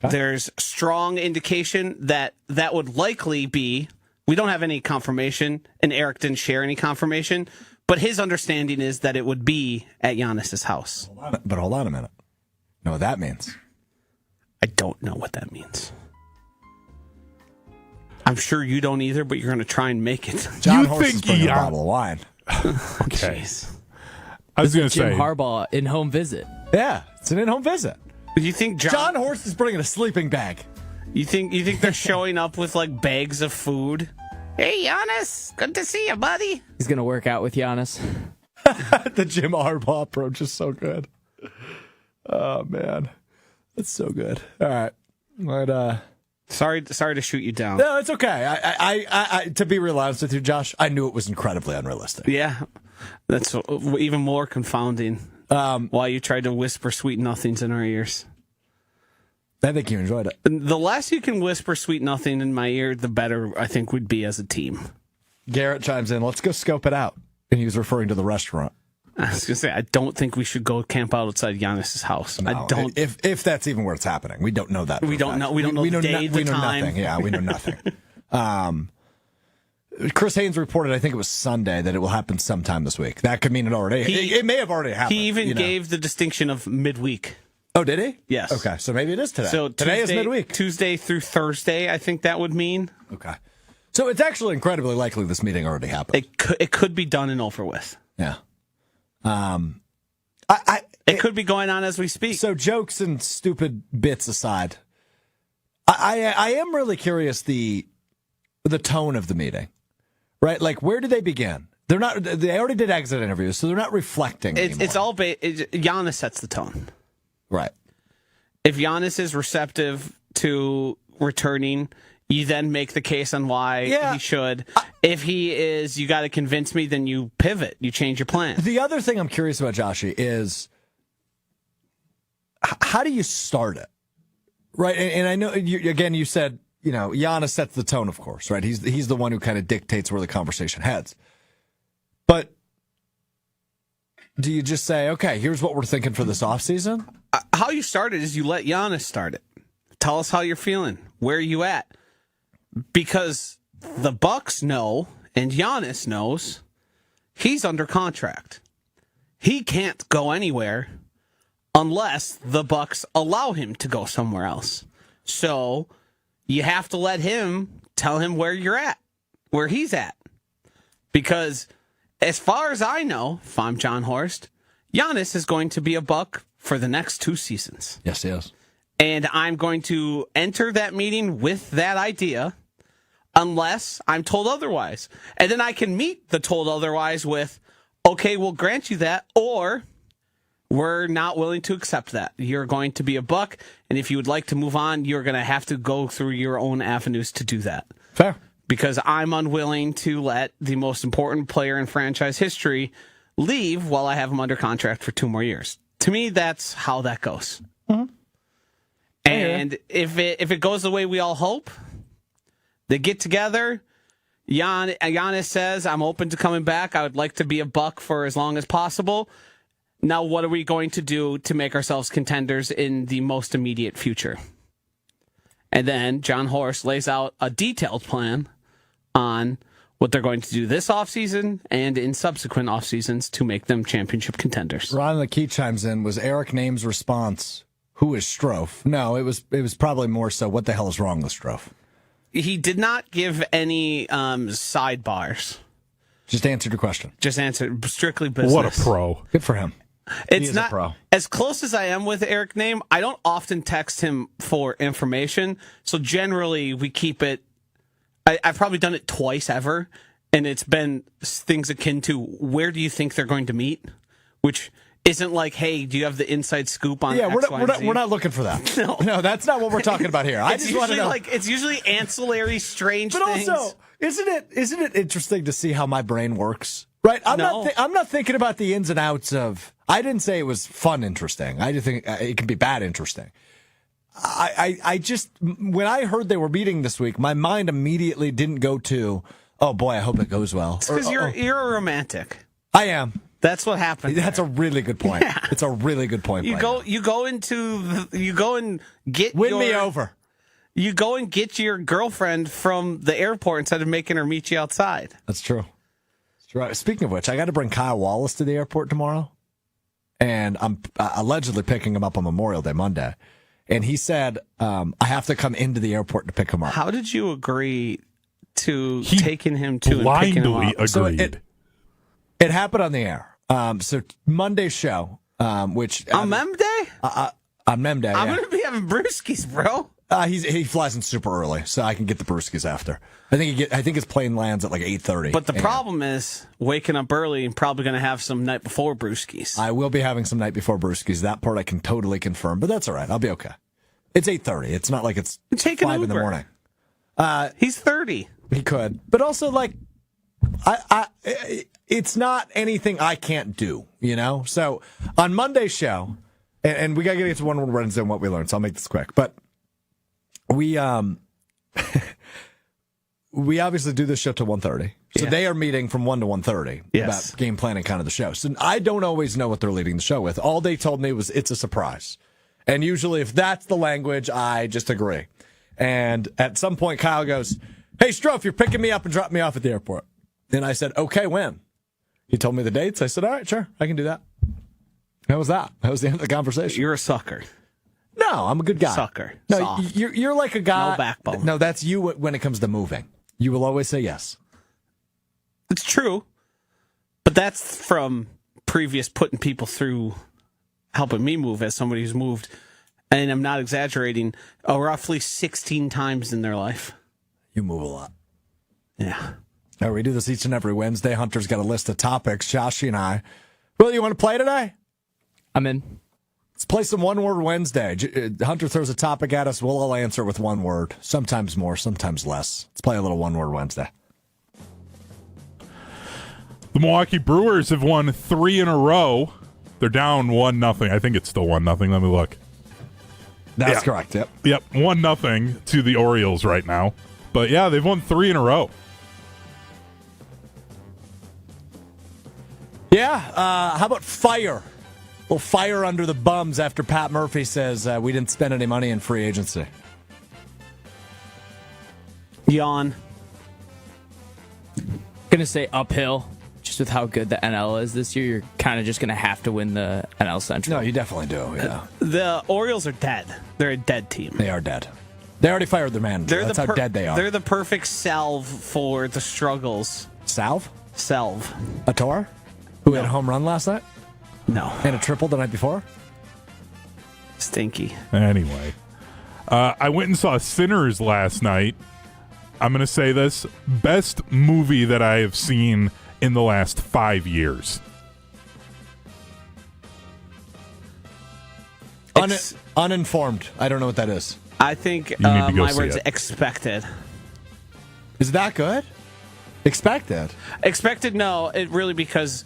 There's strong indication that would likely be. We don't have any confirmation, and Eric didn't share any confirmation, but his understanding is that it would be at Giannis's house. But hold on a minute. You know what that means? I don't know what that means. I'm sure you don't either, but you're going to try and make it. John Horst is bringing a bottle of wine. Okay. Jeez. I was going to Jim say Harbaugh in-home visit. Yeah, it's an in-home visit. Do you think John Horst is bringing a sleeping bag. You think they're showing up with like bags of food? Hey, Giannis, good to see you, buddy. He's going to work out with Giannis. The Jim Harbaugh approach is so good. Oh, man. It's so good. All right. But, sorry to shoot you down. no, it's okay. I to be real honest with you, Josh, I knew it was incredibly unrealistic. Yeah, that's even more confounding. Why you tried to whisper sweet nothings in our ears. I think you enjoyed it. The less you can whisper sweet nothing in my ear, the better I think we'd be as a team. Garrett chimes in, let's go scope it out. And he was referring to the restaurant. I was going to say, I don't think we should go camp out outside Giannis's house. No, I don't. If that's even where it's happening. We don't know that. We don't know. We don't know the day, the time. Nothing. Yeah, we know nothing. Chris Haynes reported, I think it was Sunday, that it will happen sometime this week. That could mean it already. It may have already happened. He even gave the distinction of midweek. Oh, did he? Yes. Okay, so maybe it is today. So today is midweek. Tuesday through Thursday, I think that would mean. Okay. So it's actually incredibly likely this meeting already happened. It could be done and over with. Yeah. It could be going on as we speak. So jokes and stupid bits aside, I am really curious the tone of the meeting, right? Like, where do they begin? They're not. They already did exit interviews, so they're not reflecting anymore. It's all Giannis sets the tone, right? If Giannis is receptive to returning, you then make the case on why he should. If he is, you got to convince me, then you pivot. You change your plan. The other thing I'm curious about, Joshy, is how do you start it? Right? And I know, you said, Giannis sets the tone, of course, right? He's the one who kind of dictates where the conversation heads. But do you just say, okay, here's what we're thinking for this offseason? How you start it is you let Giannis start it. Tell us how you're feeling. Where are you at? Because the Bucks know, and Giannis knows, he's under contract. He can't go anywhere unless the Bucks allow him to go somewhere else. So you have to let him tell him where you're at, where he's at. Because as far as I know, if I'm John Horst, Giannis is going to be a Buck for the next 2 seasons. Yes, he is. And I'm going to enter that meeting with that idea unless I'm told otherwise. And then I can meet the told otherwise with, okay, we'll grant you that, or we're not willing to accept that. You're going to be a Buck, and if you would like to move on, you're going to have to go through your own avenues to do that. Fair. Because I'm unwilling to let the most important player in franchise history leave while I have him under contract for 2 more years. To me, that's how that goes. Mm-hmm. And if it goes the way we all hope, they get together. Giannis says, I'm open to coming back. I would like to be a Buck for as long as possible. Now, what are we going to do to make ourselves contenders in the most immediate future? And then John Horst lays out a detailed plan on what they're going to do this offseason and in subsequent offseasons to make them championship contenders. Ron McKee chimes in, was Eric Name's response, who is Strouf? No, it was probably more so, what the hell is wrong with Strouf? He did not give any sidebars. Just answered your question. Just answered strictly business. What a pro. Good for him. It's not a pro. As close as I am with Eric Name, I don't often text him for information. So generally, we keep it. I've probably done it twice ever, and it's been things akin to, where do you think they're going to meet? Which isn't like, hey, do you have the inside scoop on Yeah, X, we're not looking for that. No, that's not what we're talking about here. I it's just want to know. it's usually ancillary, strange But things. also, isn't it interesting to see how my brain works? Right? I'm not thinking about the ins and outs of. I didn't say it was fun interesting. I just think it can be bad interesting. I just, when I heard they were meeting this week, my mind immediately didn't go to, oh boy, I hope it goes well. Because you're a romantic. I am. That's what happened. That's a really good point. Yeah. It's a really good point. You go and get Win me over. You go and get your girlfriend from the airport instead of making her meet you outside. That's true. That's right. Speaking of which, I got to bring Kyle Wallace to the airport tomorrow, and I'm allegedly picking him up on Memorial Day Monday. And he said I have to come into the airport to pick him up. How did you agree to taking him to and picking him up? Agreed. So it happened on the air. So Monday's show, which on Mem Day? On Mem Day, I'm gonna be having brewskis, bro. He flies in super early, so I can get the brewskis after. I think his plane lands at like 8:30. But the problem is waking up early and probably gonna have some night before brewskis. I will be having some night before brewskis. That part I can totally confirm, but that's all right. I'll be okay. It's 8:30. It's not like it's Take an 5 in the Uber. morning. He's 30. He could, but also like, it's not anything I can't do, you know. So on Monday's show, and we gotta get to one Wednesday and what we learned. So I'll make this quick. But we we obviously do this show till 1:30. So they are meeting from 1 to 1:30 about game planning kind of the show. So I don't always know what they're leading the show with. All they told me was it's a surprise. And usually if that's the language, I just agree. And at some point, Kyle goes, "Hey, Strouf, you're picking me up and dropping me off at the airport." And I said, "Okay, when?" He told me the dates. I said, "All right, sure, I can do that." That was that. That was the end of the conversation. You're a sucker. No, I'm a good guy. Sucker. No, Soft. you're like a guy. No backbone. No, that's you when it comes to moving. You will always say yes. It's true, but that's from previous putting people through helping me move as somebody who's moved, and I'm not exaggerating, roughly 16 times in their life. You move a lot. Yeah. All right, we do this each and every Wednesday. Hunter's got a list of topics. Joshy and I. Will, you want to play today? I'm in. Let's play some One Word Wednesday. Hunter throws a topic at us. We'll all answer with one word. Sometimes more, sometimes less. Let's play a little One Word Wednesday. The Milwaukee Brewers have won 3 in a row. They're down 1-0. I think it's still 1-0. Let me look. That's correct, yep. Yep, 1-0 to the Orioles right now. But yeah, they've won 3 in a row. Yeah, how about fire? A little fire under the bums after Pat Murphy says we didn't spend any money in free agency. Yawn. Gonna say uphill. Just with how good the NL is this year, you're kind of just gonna have to win the NL Central. No, you definitely do, yeah. The Orioles are dead. They're a dead team. They are dead. They already fired their manager. That's how dead they are. They're the perfect salve for the struggles. Salve? Salve. Ator? Who had a home run last night? No. And a triple the night before? Stinky. Anyway, I went and saw Sinners last night. I'm going to say this. Best movie that I have seen in the last 5 years. Uninformed. I don't know what that is. I think You need to go my see words it. expected. Is that good? Expected. Expected, no. It really, because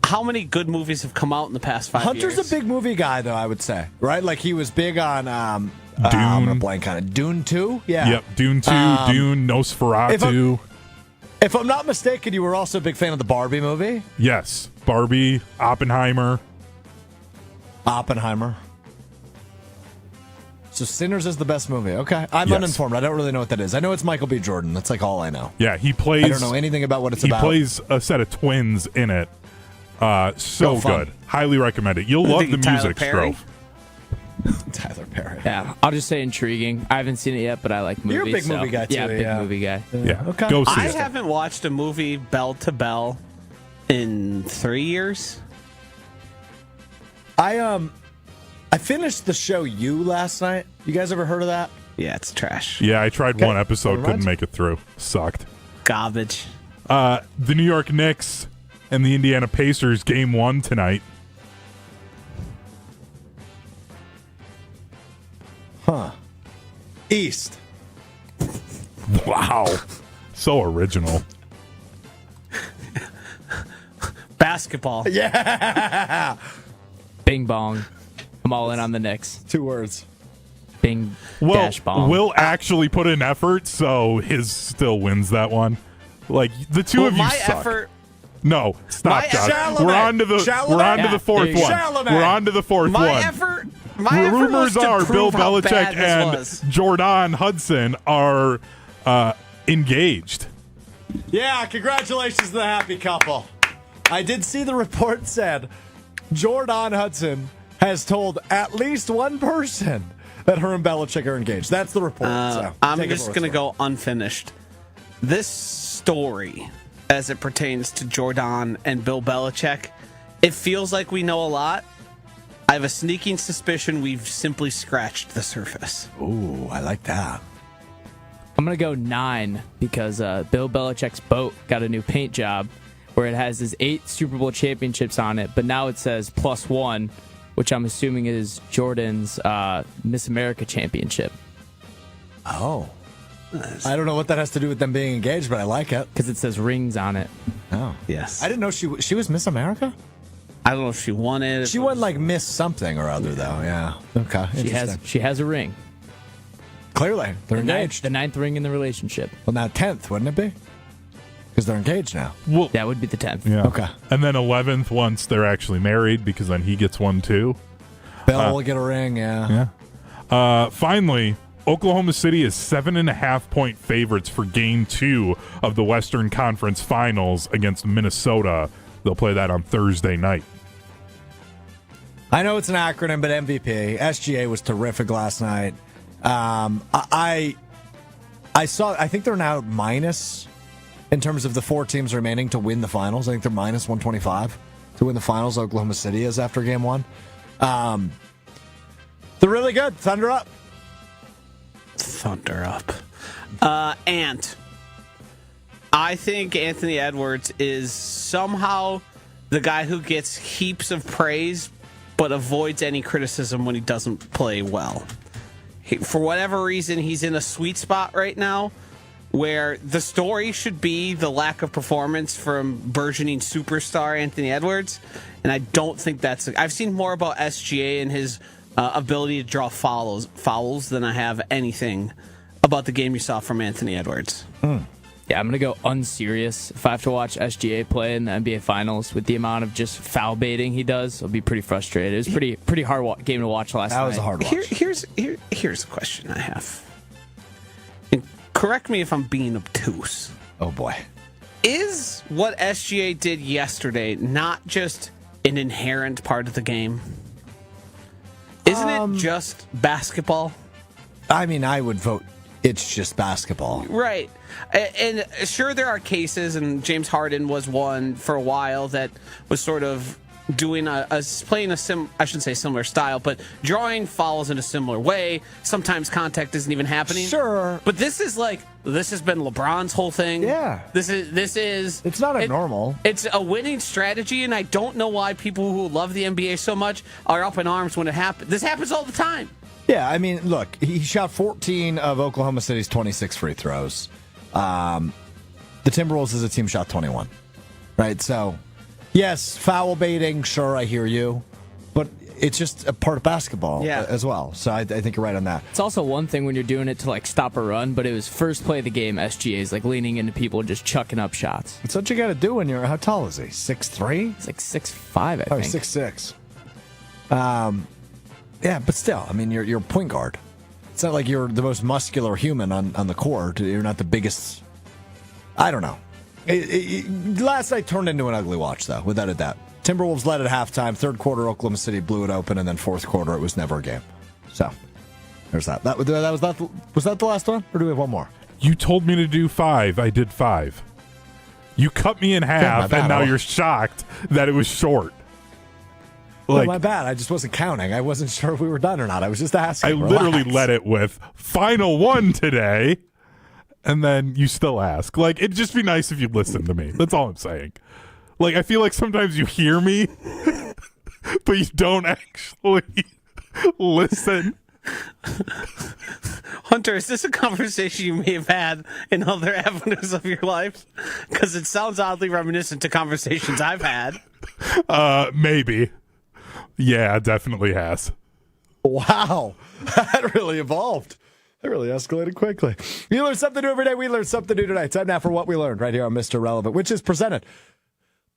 how many good movies have come out in the past 5 years? Hunter's a big movie guy, though, I would say. Right? Like, he was big on Dune. I'm going to blank on it. Dune 2? Yeah. Yep, Dune 2, Dune, Nosferatu. If I'm not mistaken, you were also a big fan of the Barbie movie? Yes, Barbie, Oppenheimer. So Sinners is the best movie. Okay. I'm Yes. uninformed. I don't really know what that is. I know it's Michael B. Jordan. That's like all I know. Yeah, he plays. I don't know anything about what it's he about. plays a set of twins in it. So Oh, fun. good. Highly recommend it. You'll love the Tyler music, Perry? Strouf. Tyler Perry. Yeah, I'll just say intriguing. I haven't seen it yet, but I like movies. You're a big so- movie guy, too, Yeah, big yeah. movie guy. Yeah, Okay. go see I it. haven't watched a movie bell to bell in 3 years. I finished the show You last night. You guys ever heard of that? Yeah, it's trash. Yeah, I tried Okay. one episode, All right. couldn't make it through. Sucked. Garbage. The New York Knicks and the Indiana Pacers game 1 tonight. East. Wow. So original. Basketball. Yeah. Bing bong. I'm all in on the Knicks. 2 words. Bing Well, dash bong. Will actually put in effort, so his still wins that one. Like, the two Well, of you my suck. effort. No, stop, My Josh. Chalamet. We're on to the Chalamet. we're on to Yeah, the fourth there you one. go. Chalamet. We're on to the fourth My one. effort. My effort Rumors was to are Bill prove how Belichick bad this and was. Jordan Hudson are engaged. Yeah, congratulations to the happy couple. I did see the report said Jordan Hudson has told at least one person that her and Belichick are engaged. That's the report. So I'm take it just for going to what's go unfinished. This story, as it pertains to Jordan and Bill Belichick, it feels like we know a lot. I have a sneaking suspicion we've simply scratched the surface. worth. Ooh, I like that. I'm going to go 9 because Bill Belichick's boat got a new paint job where it has his 8 Super Bowl championships on it, but now it says +1, which I'm assuming is Jordan's Miss America championship Oh. I don't know what that has to do with them being engaged, but I like it. because it says rings on it. Oh. Yes. I didn't know she was Miss America? I don't know if she won it. if She it won was- like Miss something or other, though. Yeah. Okay. She has a ring. Clearly, they're engaged. The ninth ring in the relationship. Well, now 10th, wouldn't it be? Because they're engaged now. Well, That would be the 10th. yeah. Okay. And then 11th once they're actually married, because then he gets one too. Bill will get a ring, yeah. Yeah. Finally, Oklahoma City is 7.5-point favorites for Game 2 of the Western Conference Finals against Minnesota. They'll play that on Thursday night. I know it's an acronym, but MVP. SGA was terrific last night. I think they're now minus in terms of the 4 teams remaining to win the finals. I think they're minus 125 to win the finals. Oklahoma City is after game 1. They're really good. Thunder up. Thunder up. Ant. I think Anthony Edwards is somehow the guy who gets heaps of praise but avoids any criticism when he doesn't play well. For whatever reason, he's in a sweet spot right now where the story should be the lack of performance from burgeoning superstar Anthony Edwards, and I don't think that's... I've seen more about SGA and his ability to draw fouls than I have anything about the game you saw from Anthony Edwards. Yeah, I'm going to go unserious. If I have to watch SGA play in the NBA Finals with the amount of just foul baiting he does, I'll be pretty frustrated. It was pretty hard game to watch last night. That was a hard watch. Here's a question I have. And correct me if I'm being obtuse. Oh, boy. Is what SGA did yesterday not just an inherent part of the game? Isn't it just basketball? I mean, I would vote it's just basketball. Right. And sure, there are cases, and James Harden was one for a while that was sort of doing playing I shouldn't say similar style, but drawing fouls in a similar way. Sometimes contact isn't even happening. Sure. But this has been LeBron's whole thing. Yeah. This is It's not abnormal. It's a winning strategy, and I don't know why people who love the NBA so much are up in arms when it happens. This happens all the time. Yeah, I mean, look, he shot 14 of Oklahoma City's 26 free throws. The Timberwolves as a team shot 21. Right? So, yes, foul baiting, sure, I hear you. But it's just a part of basketball as well. So I think you're right on that. It's also one thing when you're doing it to like stop a run, but it was first play of the game. SGA is like leaning into people and just chucking up shots. It's what you got to do when you're, how tall is he? 6'3"? It's like 6'5", I think. 6'6". Yeah, but still, I mean, you're a point guard. It's not like you're the most muscular human on the court. You're not the biggest. I don't know. Last night turned into an ugly watch, though, without a doubt. Timberwolves led at halftime. Third quarter, Oklahoma City blew it open, and then fourth quarter, it was never a game. So there's that. Was that the last one, or do we have one more? You told me to do 5. I did 5. You cut me in half, and now you're shocked that it was short. Like, my bad. I just wasn't counting. I wasn't sure if we were done or not. I was just asking. I literally led it with final one today, and then you still ask. Like, it'd just be nice if you listened to me. That's all I'm saying. Like, I feel like sometimes you hear me, but you don't actually listen. Hunter, is this a conversation you may have had in other avenues of your life? Because it sounds oddly reminiscent to conversations I've had. Maybe. Yeah, it definitely has. Wow. That really evolved. That really escalated quickly. You learn something new every day. We learn something new tonight. Time now for What We Learned right here on Mr. Relevant, which is presented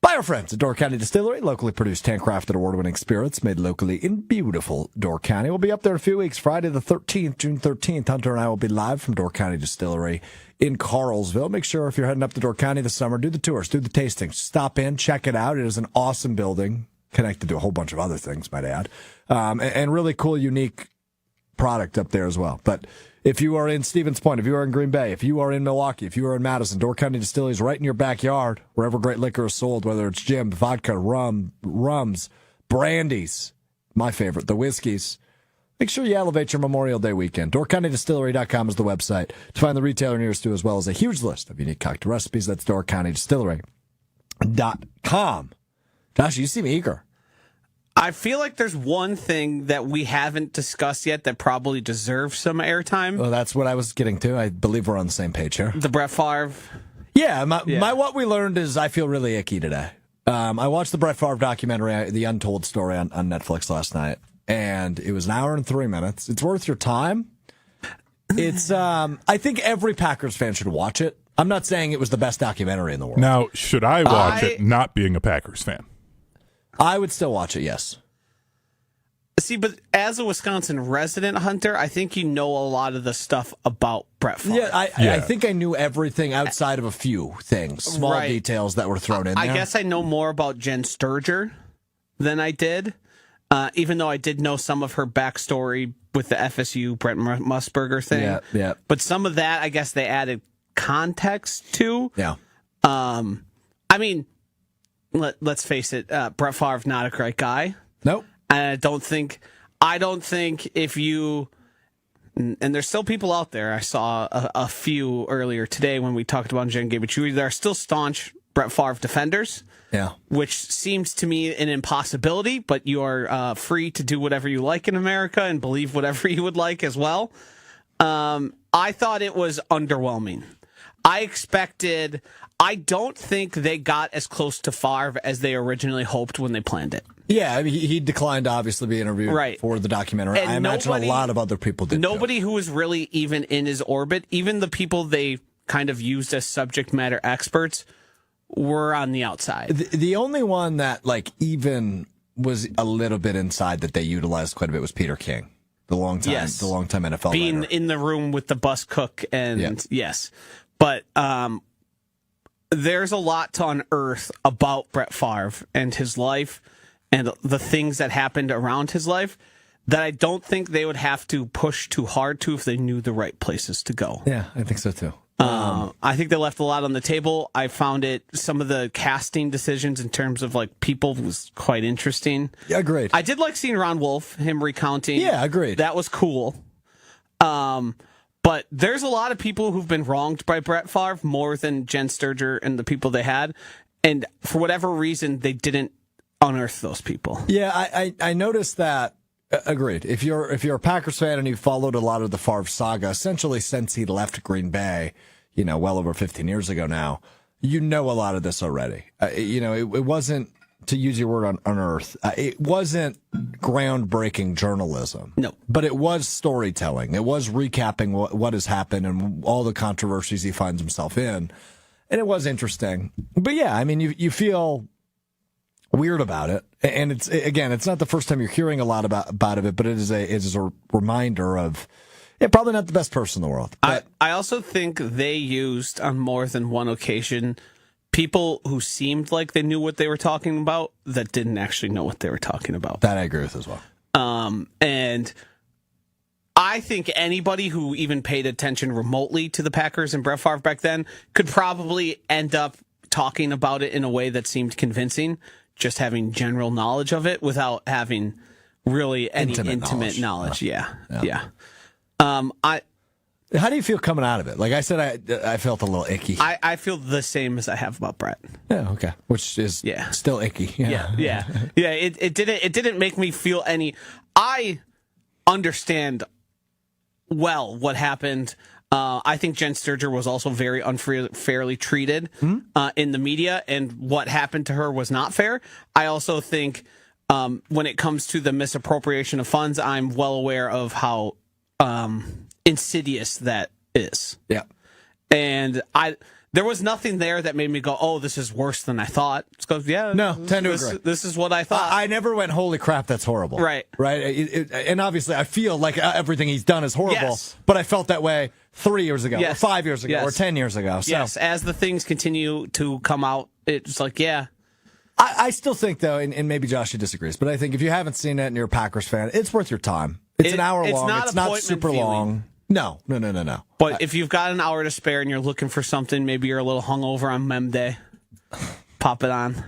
by our friends at Door County Distillery, locally produced, handcrafted, award-winning spirits made locally in beautiful Door County. We'll be up there in a few weeks, Friday the 13th, June 13th. Hunter and I will be live from Door County Distillery in Carlsville. Make sure if you're heading up to Door County this summer, do the tours, do the tastings, stop in, check it out. It is an awesome building, connected to a whole bunch of other things, might add, and really cool, unique product up there as well. But if you are in Stevens Point, if you are in Green Bay, if you are in Milwaukee, if you are in Madison, Door County Distillery is right in your backyard, wherever great liquor is sold, whether it's gin, vodka, rums, brandies, my favorite, the whiskeys. Make sure you elevate your Memorial Day weekend. DoorCountyDistillery.com is the website to find the retailer nearest you, as well as a huge list of unique cocktail recipes. That's DoorCountyDistillery.com. Josh, you seem eager. I feel like there's one thing that we haven't discussed yet that probably deserves some airtime. Well, that's what I was getting to. I believe we're on the same page here. The Brett Favre. Yeah, my what we learned is I feel really icky today. I watched the Brett Favre documentary, The Untold Story, on Netflix last night, and it was an hour and 3 minutes. It's worth your time. It's I think every Packers fan should watch it. I'm not saying it was the best documentary in the world. Now, should I watch it not being a Packers fan? I would still watch it, yes. See, but as a Wisconsin resident, Hunter, I think you know a lot of the stuff about Brett Favre. Yeah, I think I knew everything outside of a few things, small details that were thrown in there. I guess I know more about Jen Sturger than I did, even though I did know some of her backstory with the FSU Brent Musburger thing. Yeah. But some of that, I guess they added context to. Yeah. I mean, let's face it, Brett Favre's not a great guy. Nope. And I don't think if you, and there's still people out there, I saw a few earlier today when we talked about Jen Gabichuri, there are still staunch Brett Favre defenders. Yeah. Which seems to me an impossibility, but you are free to do whatever you like in America and believe whatever you would like as well. I thought it was underwhelming. I don't think they got as close to Favre as they originally hoped when they planned it. Yeah, I mean, he declined to obviously be interviewed for the documentary. And I imagine a lot of other people did. Nobody who was really even in his orbit, even the people they kind of used as subject matter experts, were on the outside. The only one that even was a little bit inside that they utilized quite a bit was Peter King, the longtime NFL being writer. in the room with the bus cook and yes, but there's a lot to unearth about Brett Favre and his life and the things that happened around his life that I don't think they would have to push too hard to if they knew the right places to go. Yeah, I think so too. I think they left a lot on the table. I found some of the casting decisions in terms of people was quite interesting. Yeah, agreed. I did like seeing Ron Wolf, him recounting. Yeah, agreed. That was cool. But there's a lot of people who've been wronged by Brett Favre more than Jen Sturger and the people they had. And for whatever reason, they didn't unearth those people. Yeah, I noticed that. Agreed. If you're a Packers fan and you followed a lot of the Favre saga, essentially since he left Green Bay, well over 15 years ago now, you know a lot of this already. It wasn't, to use your word on unearth, it wasn't groundbreaking journalism. No. But it was storytelling. It was recapping what has happened and all the controversies he finds himself in. And it was interesting. But yeah, I mean, you feel weird about it, and it's not the first time you're hearing a lot about it, but it is a reminder of probably not the best person in the world. But I also think they used on more than one occasion people who seemed like they knew what they were talking about that didn't actually know what they were talking about. That I agree with as well. And I think anybody who even paid attention remotely to the Packers and Brett Favre back then could probably end up talking about it in a way that seeed convincing, just having general knowledge of it without having really any intimate knowledge. Yeah. How do you feel coming out of it? Like I said, I felt a little icky. I feel the same as I have about Brett. Yeah, okay. Which is still icky. Yeah. It didn't make me feel any. I understand well what happened. I think Jen Sturger was also very unfairly treated in the media, and what happened to her was not fair. I also think when it comes to the misappropriation of funds, I'm well aware of how insidious that is. Yeah. And there was nothing there that made me go, oh, this is worse than I thought. Just goes, this is what I thought. I never went, holy crap, that's horrible. Right. And obviously, I feel like everything he's done is horrible, but I felt that way 3 years ago, or 5 years ago, or 10 years ago. So. Yes, as the things continue to come out, it's like, I still think, though, and maybe Josh disagrees, but I think if you haven't seen it and you're a Packers fan, it's worth your time. It's an hour long. It's not super long. No. But if you've got an hour to spare and you're looking for something, maybe you're a little hungover on Mem Day, pop it on.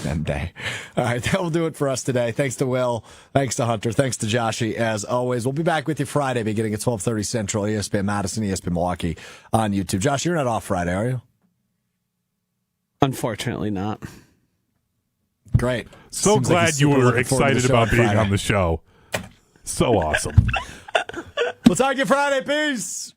Mem Day. All right, that will do it for us today. Thanks to Will. Thanks to Hunter. Thanks to Joshy, as always. We'll be back with you Friday, beginning at 12:30 Central, ESPN Madison, ESPN Milwaukee on YouTube. Josh, you're not off Friday, are you? Unfortunately not. Great. So Seems glad you were excited about being Friday. on the show. So awesome. We'll talk to you Friday. Peace.